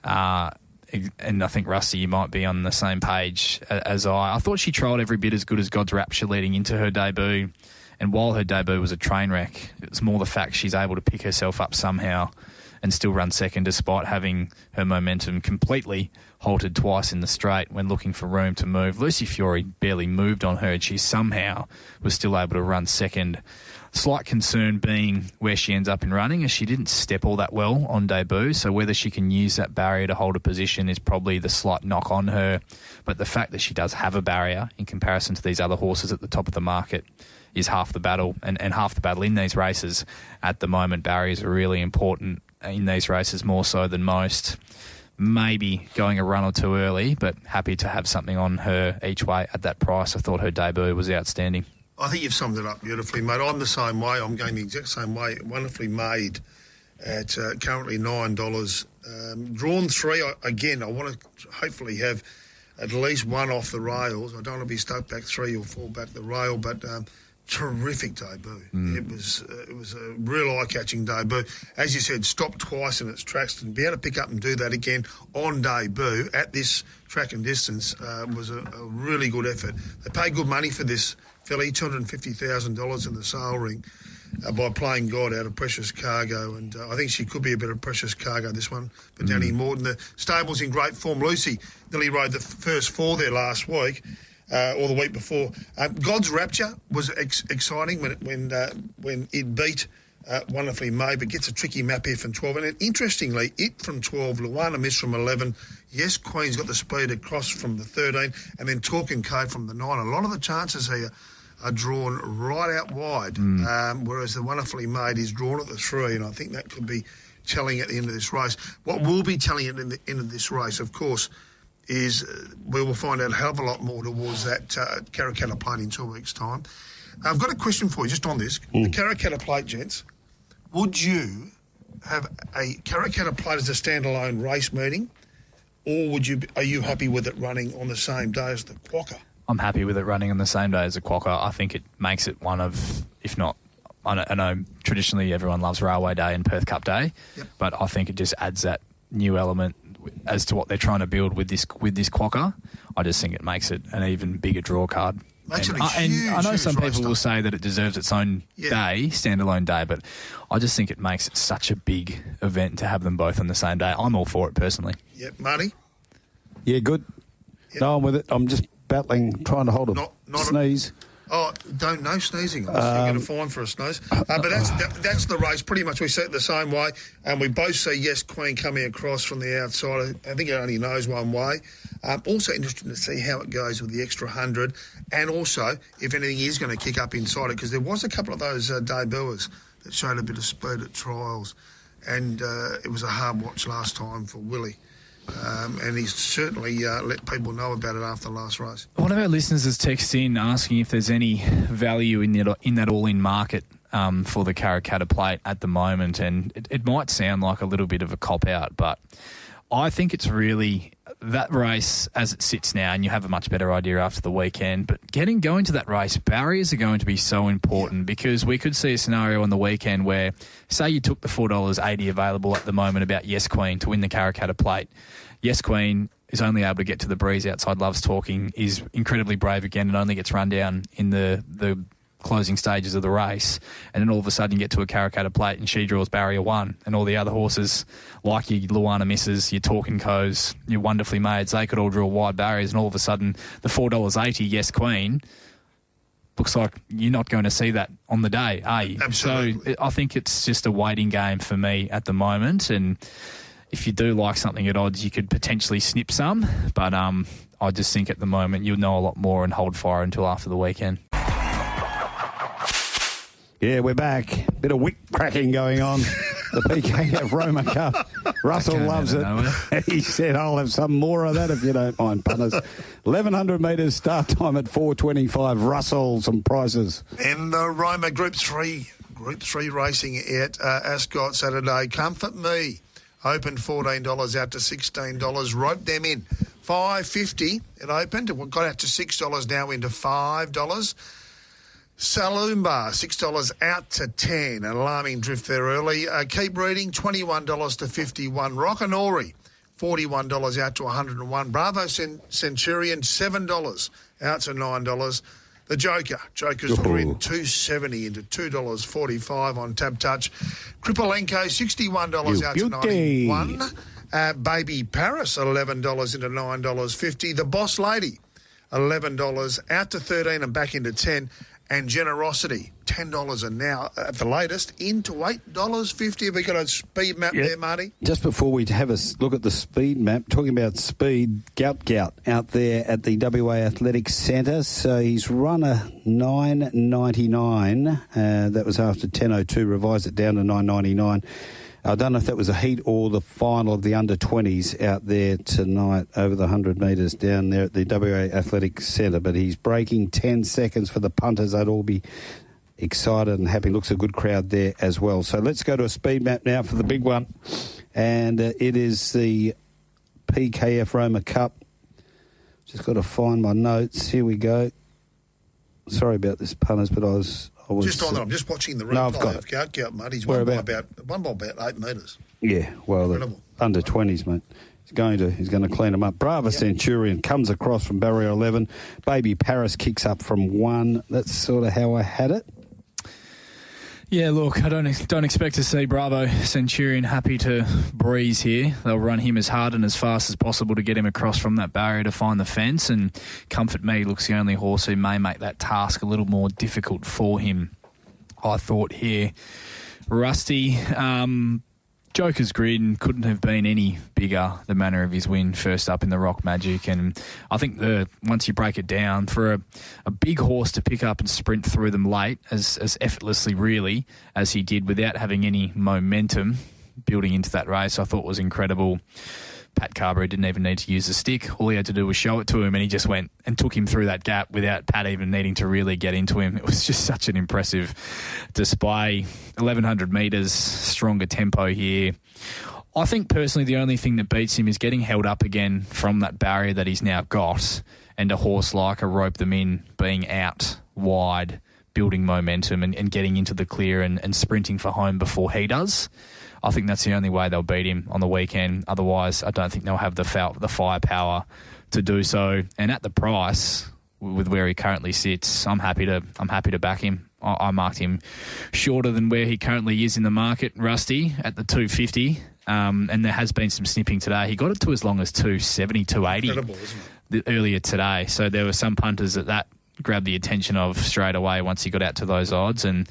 And I think, Rusty, you might be on the same page as I. I thought she trialled every bit as good as God's Rapture leading into her debut, and while her debut was a train wreck, it was more the fact she's able to pick herself up somehow and still run second despite having her momentum completely halted twice in the straight when looking for room to move. Lucy Fiore barely moved on her, and she somehow was still able to run second. Slight concern being where she ends up in running, as she didn't step all that well on debut, so whether she can use that barrier to hold a position is probably the slight knock on her. But the fact that she does have a barrier in comparison to these other horses at the top of the market is half the battle, and half the battle in these races at the moment. Barriers are really important in these races, more so than most. Maybe going a run or two early, but happy to have something on her each way at that price. I thought her debut was outstanding. I think you've summed it up beautifully, mate. I'm the same way. I'm going the exact same way. Wonderfully Made at currently $9. Drawn 3, I want to hopefully have at least one off the rails. I don't want to be stuck back 3 or 4 back the rail, but terrific debut. It was a real eye-catching debut. As you said, stopped twice in its tracks, and be able to pick up and do that again on debut at this track and distance was a really good effort. They paid good money for this filly, $250,000 in the sale ring. by playing God out of Precious Cargo, and I think she could be a bit of Precious Cargo, this one. But Danny Morton, the stable's in great form. Lucy nearly rode the first 4 there last week, or the week before. God's Rapture was exciting when it beat Wonderfully Made, but gets a tricky map here from 12. And interestingly, it from 12, Luana Miss from 11. Yes, Queen's got the speed across from the 13, and then Talk and Code from the 9. A lot of the chances here are drawn right out wide, whereas the Wonderfully Made is drawn at the 3, and I think that could be telling at the end of this race. What will be telling at the end of this race, of course, is we will find out a hell of a lot more towards that Karrakatta Plate in 2 weeks' time. I've got a question for you just on this. The Karrakatta Plate, gents, would you have a Karrakatta Plate as a standalone race meeting, or are you happy with it running on the same day as the Quokka? I'm happy with it running on the same day as a Quokka. I think it makes it one of, if not, I know traditionally everyone loves Railway Day and Perth Cup Day, but I think it just adds that new element as to what they're trying to build with this Quokka. I just think it makes it an even bigger draw card. And I know some people will say that it deserves its own day, standalone day, but I just think it makes it such a big event to have them both on the same day. I'm all for it personally. Yep, Marty? Yeah, good. Yep. No, I'm with it. I'm just battling, trying to hold a sneeze. No sneezing. You get a fine for a sneeze. But that's the race. Pretty much we see it the same way, and we both see Yes Queen coming across from the outside. I think it only knows one way. Also interesting to see how it goes with the extra 100, and also if anything is going to kick up inside it, because there was a couple of those debuters that showed a bit of speed at trials, and it was a hard watch last time for Willie. And he's certainly let people know about it after the last race. One of our listeners has texted in asking if there's any value in that all-in market for the Karrakatta Plate at the moment, and it might sound like a little bit of a cop-out, but I think it's really that race as it sits now, and you have a much better idea after the weekend, but going to that race, barriers are going to be so important, because we could see a scenario on the weekend where, say you took the $4.80 available at the moment about Yes Queen to win the Karrakatta Plate. Yes Queen is only able to get to the breeze outside Love's Talking, is incredibly brave again, and only gets run down in the closing stages of the race, and then all of a sudden you get to a Karrakatta Plate and she draws barrier 1, and all the other horses like your Luana Misses, your Talking Co's, your Wonderfully Mades, they could all draw wide barriers, and all of a sudden the $4.80 Yes Queen looks like you're not going to see that on the day, are you? Absolutely. So I think it's just a waiting game for me at the moment, and if you do like something at odds, you could potentially snip some, but I just think at the moment you'll know a lot more and hold fire until after the weekend. Yeah, we're back. Bit of wick cracking going on. The PKF Roma Cup. Russell loves it. He said, I'll have some more of that if you don't mind, punters. 1,100 metres start time at 4:25. Russell, some prizes. In the Roma Group 3 racing at Ascot Saturday. Comfort Me opened $14 out to $16. Wrote them in. $5.50 it opened. It got out to $6, now into $5. Saloomba, $6 out to $10. An alarming drift there early. Keep reading, $21 to $51. Rockanori, $41 out to $101. Bravo Centurion, $7 out to $9. The Joker's in $2.70 into $2.45 on Tab Touch. Kripolenko, $61 out to $91. Baby Paris, $11 into $9.50. The Boss Lady, $11 out to $13 and back into $10. And Generosity, $10 and now at the latest into $8.50. Have we got a speed map there, Marty? Just before we have a look at the speed map, talking about speed, Gout out there at the WA Athletics Centre. So he's run a 9.99. That was after 10.02, revised it down to 9.99. I don't know if that was a heat or the final of the under-20s out there tonight over the 100 metres down there at the WA Athletics Centre. But he's breaking 10 seconds for the punters. They'd all be excited and happy. Looks a good crowd there as well. So let's go to a speed map now for the big one. And it is the PKF Roma Cup. Just got to find my notes. Here we go. Sorry about this, punters, but I was just on that, I'm just watching the replay of Gout, mate. He's won by about 8 metres. Yeah, well, under 20s, mate. He's going to clean them up. Brava Centurion comes across from barrier 11. Baby Paris kicks up from 1. That's sort of how I had it. Yeah, look, I don't expect to see Bravo Centurion happy to breeze here. They'll run him as hard and as fast as possible to get him across from that barrier to find the fence, and Comfort Me looks the only horse who may make that task a little more difficult for him, I thought here. Rusty, Joker's Grin couldn't have been any bigger, the manner of his win first up in the Rock Magic. And I think once you break it down, for a big horse to pick up and sprint through them late as effortlessly really as he did without having any momentum building into that race, I thought was incredible. Pat Carberry didn't even need to use the stick. All he had to do was show it to him, and he just went and took him through that gap without Pat even needing to really get into him. It was just such an impressive display. 1,100 metres, stronger tempo here. I think personally the only thing that beats him is getting held up again from that barrier that he's now got, and a horse like a Rope Them In being out wide, building momentum and getting into the clear and sprinting for home before he does. I think that's the only way they'll beat him on the weekend. Otherwise, I don't think they'll have the firepower to do so. And at the price, with where he currently sits, I'm happy to back him. I marked him shorter than where he currently is in the market, Rusty, at the 250. And there has been some snipping today. He got it to as long as 270, 280 Incredible, isn't it? Earlier today. So there were some punters that grabbed the attention of straight away once he got out to those odds. And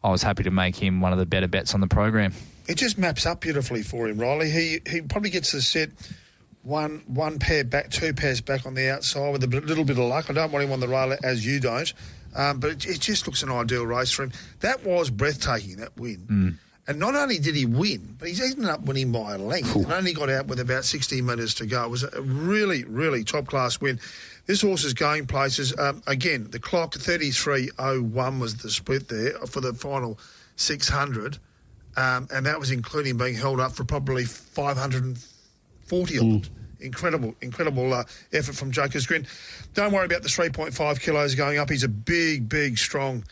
I was happy to make him one of the better bets on the program. It just maps up beautifully for him, Riley. He probably gets the set one pair back, two pairs back on the outside with a little bit of luck. I don't want him on the rail as you don't, but it just looks an ideal race for him. That was breathtaking, that win. And not only did he win, but he's ended up winning by a length and only got out with about 16 metres to go. It was a really, really top-class win. This horse is going places. Again, the clock, 33.01 was the split there for the final 600. And that was including being held up for probably 540 odd. Incredible effort from Joker's Grin. Don't worry about the 3.5 kilos going up. He's a big, strong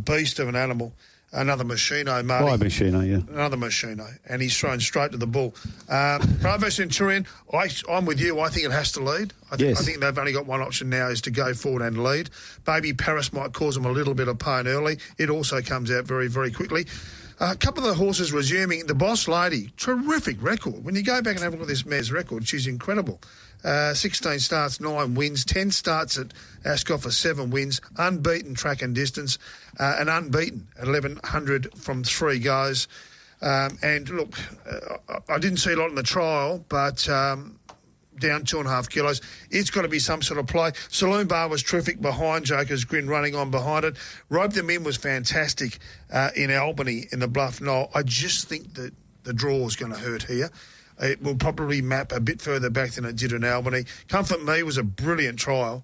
beast of an animal. Another Machino, Marty. Why Machino, yeah. Another Machino. And he's thrown straight to the bull. Bravo Centurion, I'm with you. I think it has to lead. I think they've only got one option now, is to go forward and lead. Baby Paris might cause them a little bit of pain early. It also comes out very, very quickly. A couple of the horses resuming. The Boss Lady, terrific record. When you go back and have a look at this mare's record, she's incredible. 16 starts, 9 wins, 10 starts at Ascot for 7 wins, unbeaten track and distance, and unbeaten at 1,100 from 3 goes. And look, I didn't see a lot in the trial, but down 2.5 kilos. It's got to be some sort of play. Saloon Bar was terrific behind Joker's Grin, running on behind it. Rope Them In was fantastic in Albany in the Bluff Knoll. I just think that the draw is going to hurt here. It will probably map a bit further back than it did in Albany. Comfort Me was a brilliant trial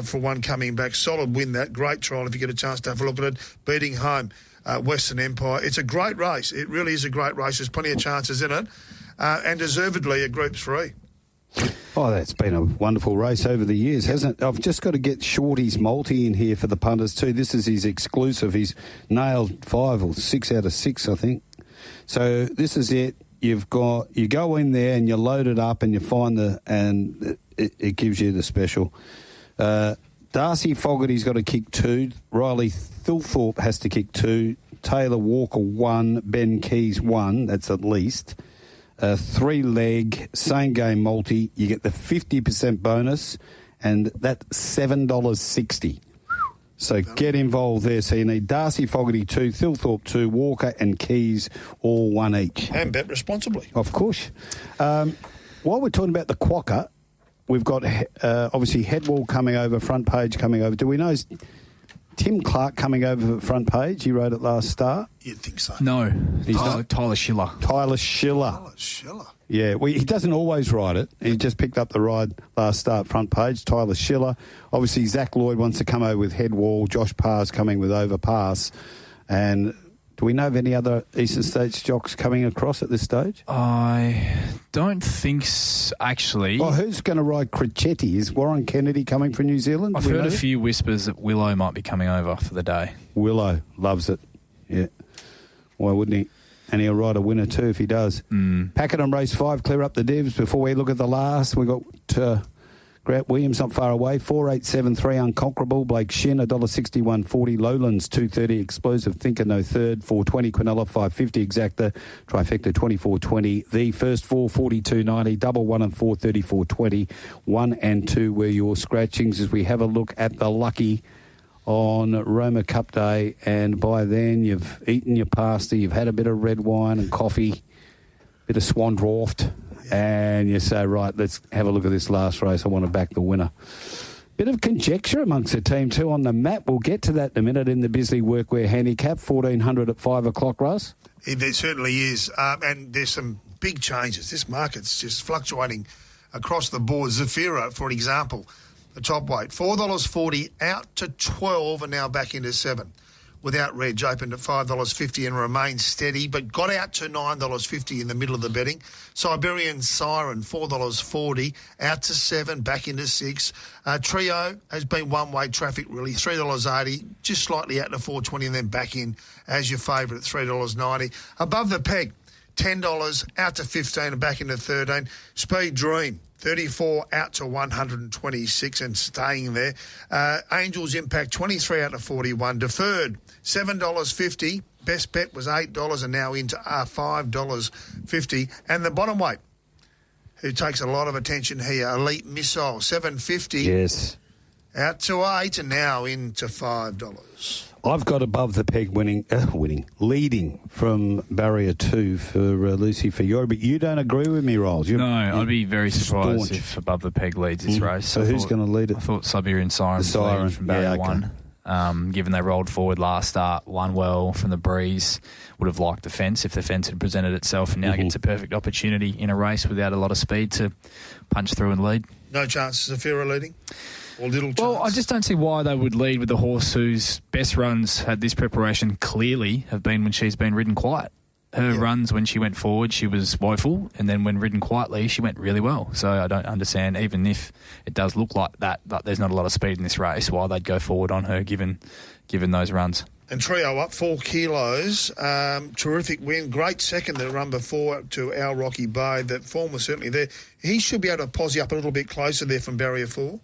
for one coming back. Solid win, that. Great trial if you get a chance to have a look at it. Beating home Western Empire. It's a great race. It really is a great race. There's plenty of chances in it. And deservedly a Group 3. Oh, that's been a wonderful race over the years, hasn't it? I've just got to get Shorty's multi in here for the punters too. This is his exclusive. He's nailed 5 or 6 out of 6, I think. So this is it. You go in there and you load it up and you find it gives you the special. Darcy Fogarty's got to kick 2. Riley Thilthorpe has to kick 2. Taylor Walker 1. Ben Keys 1. That's at least. 3-leg, same game multi. You get the 50% bonus, and that's $7.60. So get involved there. So you need Darcy Fogarty 2, Thilthorpe 2, Walker and Keys all 1 each. And bet responsibly. Of course. While we're talking about the Quokka, we've got obviously Headwall coming over, front page coming over. Do we know Tim Clark coming over the front page? He wrote it last start. You'd think so. No, he's not. Tyler Schiller. Tyler Schiller. Yeah, well, he doesn't always write it. He just picked up the ride last start, front page. Tyler Schiller. Obviously, Zach Lloyd wants to come over with Headwall. Josh Parr's coming with Overpass. And do we know of any other Eastern States jocks coming across at this stage? I don't think actually. Oh, who's going to ride Crecchetti? Is Warren Kennedy coming from New Zealand? I've heard a few whispers that Willow might be coming over for the day. Willow loves it. Yeah. Why wouldn't he? And he'll ride a winner too if he does. Packet on race 5, clear up the divs. Before we look at the last, we've got Grant Williams not far away, 4.873 Unconquerable. Blake Shin, $1.61.40. Lowlands, 2.30 Explosive Thinker, no third. 4.20 Quinella, 5.50 Exacta. Trifecta, 24.20. The first four, 42.90. Double 1 and 4, 34.20. 1 and 2 were your scratchings as we have a look at the lucky on Roma Cup Day. And by then you've eaten your pasta, you've had a bit of red wine and coffee, bit of swan draft. And you say, right, let's have a look at this last race. I want to back the winner. Bit of conjecture amongst the team too on the map. We'll get to that in a minute in the Bisley Workwear Handicap, 1400 at 5 o'clock, Russ. There certainly is. And there's some big changes. This market's just fluctuating across the board. Zafira, for example, the top weight, $4.40 out to 12 and now back into 7. Without Reg, opened at $5.50 and remains steady, but got out to $9.50 in the middle of the betting. Siberian Siren, $4.40, out to 7, back into 6. Trio has been one-way traffic, really, $3.80, just slightly out to $4.20 and then back in as your favourite at $3.90. Above the peg, $10, out to 15 and back into 13. Speed Dream, 34 out to 126 and staying there. Angels Impact, 23 out to 41. Deferred, $7.50. Best bet was $8 and now into $5.50. And the bottom weight, who takes a lot of attention here, Elite Missile, $7.50. Yes. Out to 8 and now into $5. I've got above the peg leading from barrier 2 for Lucy Fiore, but you don't agree with me, Rolls. No, I'd be very surprised if above the peg leads this race. So who's going to lead it? I thought Siberian Siren from barrier 1. Given they rolled forward last start, won well from the breeze, would have liked the fence if the fence had presented itself, and now gets a perfect opportunity in a race without a lot of speed to punch through and lead. No chance of Zafira leading? Or little chance? Well, I just don't see why they would lead with the horse whose best runs at this preparation clearly have been when she's been ridden quiet. Her runs when she went forward, she was woeful, and then when ridden quietly, she went really well. So I don't understand, even if it does look like that, but there's not a lot of speed in this race, why they'd go forward on her given those runs. And Trio up 4 kilos. Terrific win. Great second the run before to Al Rocky Bay. That form was certainly there. He should be able to posse up a little bit closer there from barrier 4.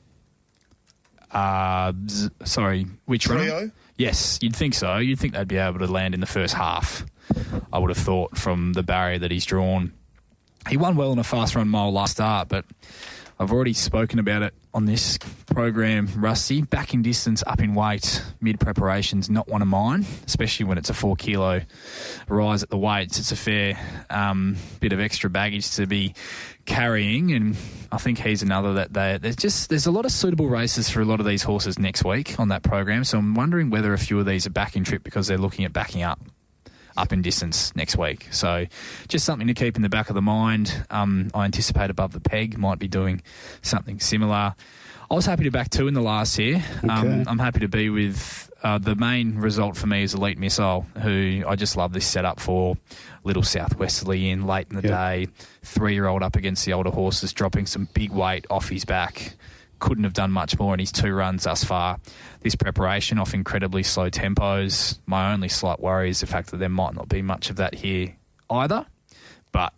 Sorry, which Trio? run? Yes, you'd think so. You'd think they'd be able to land in the first half, I would have thought, from the barrier that he's drawn. He won well in a fast run mile last start, but I've already spoken about it on this program, Rusty. Back in distance, up in weight, mid-preparation's not one of mine, especially when it's a 4 kilo rise at the weights. It's a fair bit of extra baggage to be carrying, and I think he's another that there's a lot of suitable races for a lot of these horses next week on that program, so I'm wondering whether a few of these are backing trip because they're looking at backing up in distance next week. So just something to keep in the back of the mind. I anticipate Above the Peg might be doing something similar. I was happy to back 2 in the last here. Okay. I'm happy to be with the main result for me is Elite Missile, who I just love this setup for. Little southwesterly in late in the day, 3-year-old up against the older horses, dropping some big weight off his back. Couldn't have done much more in his 2 runs thus far. This preparation off incredibly slow tempos. My only slight worry is the fact that there might not be much of that here either. But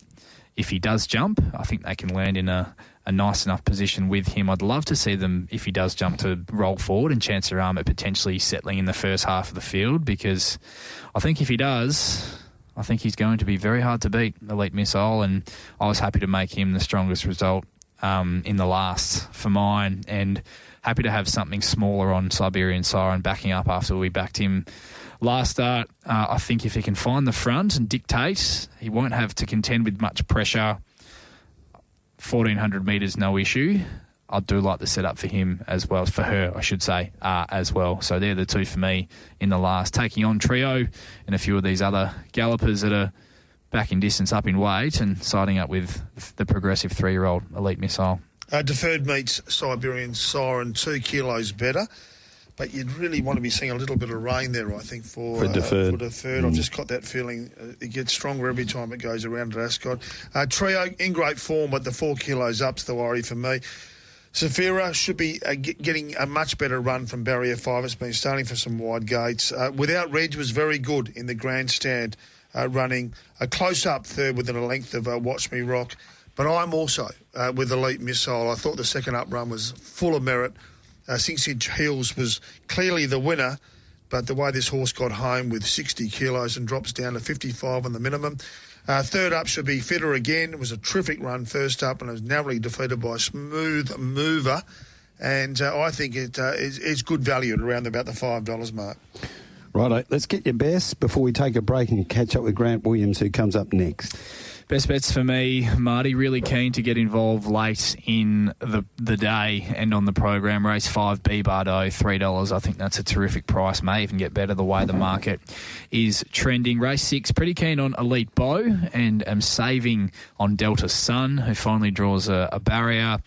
if he does jump, I think they can land in a nice enough position with him. I'd love to see them, if he does jump, to roll forward and chance their arm at potentially settling in the first half of the field, because I think if he does, I think he's going to be very hard to beat, Elite Missile, and I was happy to make him the strongest result in the last for mine, and happy to have something smaller on Siberian Siren backing up after we backed him last start. I think if he can find the front and dictate, he won't have to contend with much pressure. 1,400 metres, no issue. I do like the setup for him as well, for her, I should say, as well. So they're the 2 for me in the last, taking on Trio and a few of these other gallopers that are back in distance, up in weight, and siding up with the progressive 3-year-old Elite Missile. Deferred meets Siberian Siren 2 kilos better, but you'd really want to be seeing a little bit of rain there, I think, for deferred. I've just got that feeling it gets stronger every time it goes around at Ascot. Trio in great form, but the 4 kilos up's the worry for me. Zafira should be getting a much better run from barrier 5. It's been starting for some wide gates. Without Reg was very good in the grandstand, running a close-up third within a length of Watch Me Rock. But I'm also with Elite Missile. I thought the second up run was full of merit. 6-inch Heels was clearly the winner, but the way this horse got home with 60 kilos and drops down to 55 on the minimum. Third up should be Fitter again. It was a terrific run first up and it was narrowly defeated by Smooth Mover. And I think it's good value at around about the $5 mark. Righto, let's get your best before we take a break and catch up with Grant Williams, who comes up next. Best bets for me, Marty. Really keen to get involved late in the day and on the program. Race 5, B Bardo, $3. I think that's a terrific price. May even get better the way the market is trending. Race 6, pretty keen on Elite Bow and am saving on Delta Sun, who finally draws a barrier.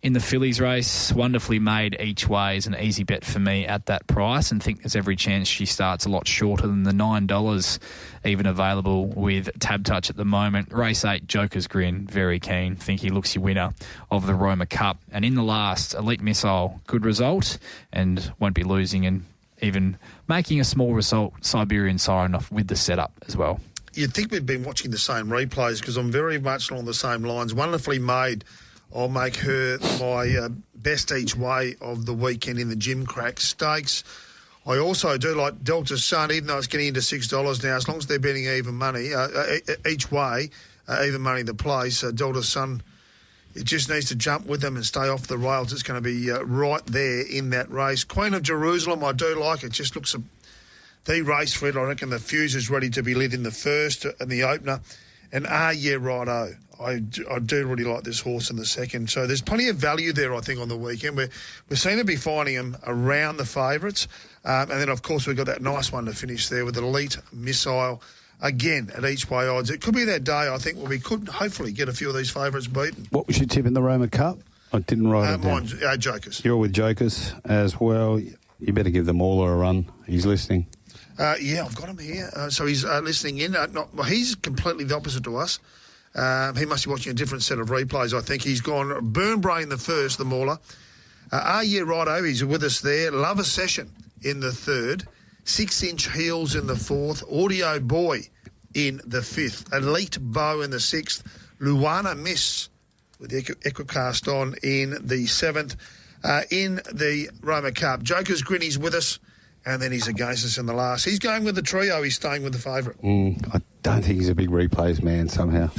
In the fillies race, Wonderfully Made each way is an easy bet for me at that price, and think there's every chance she starts a lot shorter than the $9 even available with Tab Touch at the moment. Race 8, Joker's Grin, very keen. Think he looks your winner of the Roma Cup. And in the last, Elite Missile, good result and won't be losing, and even making a small result, Siberian Siren off with the setup as well. You'd think we've been watching the same replays because I'm very much along the same lines. Wonderfully Made, I'll make her my best each way of the weekend in the Jim Crack Stakes. I also do like Delta Sun, even though it's getting into $6 now, as long as they're betting even money, each way, even money the place. Delta Sun, it just needs to jump with them and stay off the rails. It's going to be right there in that race. Queen of Jerusalem, I do like. It just looks the race for it. I reckon the fuse is ready to be lit in the first and the opener. And Yeah Righto. I do really like this horse in the second. So there's plenty of value there, I think, on the weekend. We seem to be finding them around the favourites. And then, of course, we've got that nice one to finish there with Elite Missile, again, at each way odds. It could be that day, I think, where we could hopefully get a few of these favourites beaten. What was your tip in the Roma Cup? I didn't write it down. Mine, Jokers. You're with Jokers as well. You better give them all a run. He's listening. Yeah, I've got him here. So he's listening in. He's completely the opposite to us. He must be watching a different set of replays, I think. He's gone Burn Brain the first, the mauler. Yeah Righto, he's with us there. Love a Session in the third. 6-inch Heels in the fourth. Audio Boy in the fifth. Elite Bow in the sixth. Luana Miss with the Equicast on in the seventh. In the Roma Cup, Joker's Grin, he's with us. And then he's against us in the last. He's going with the trio. He's staying with the favourite. I don't think he's a big replays man somehow.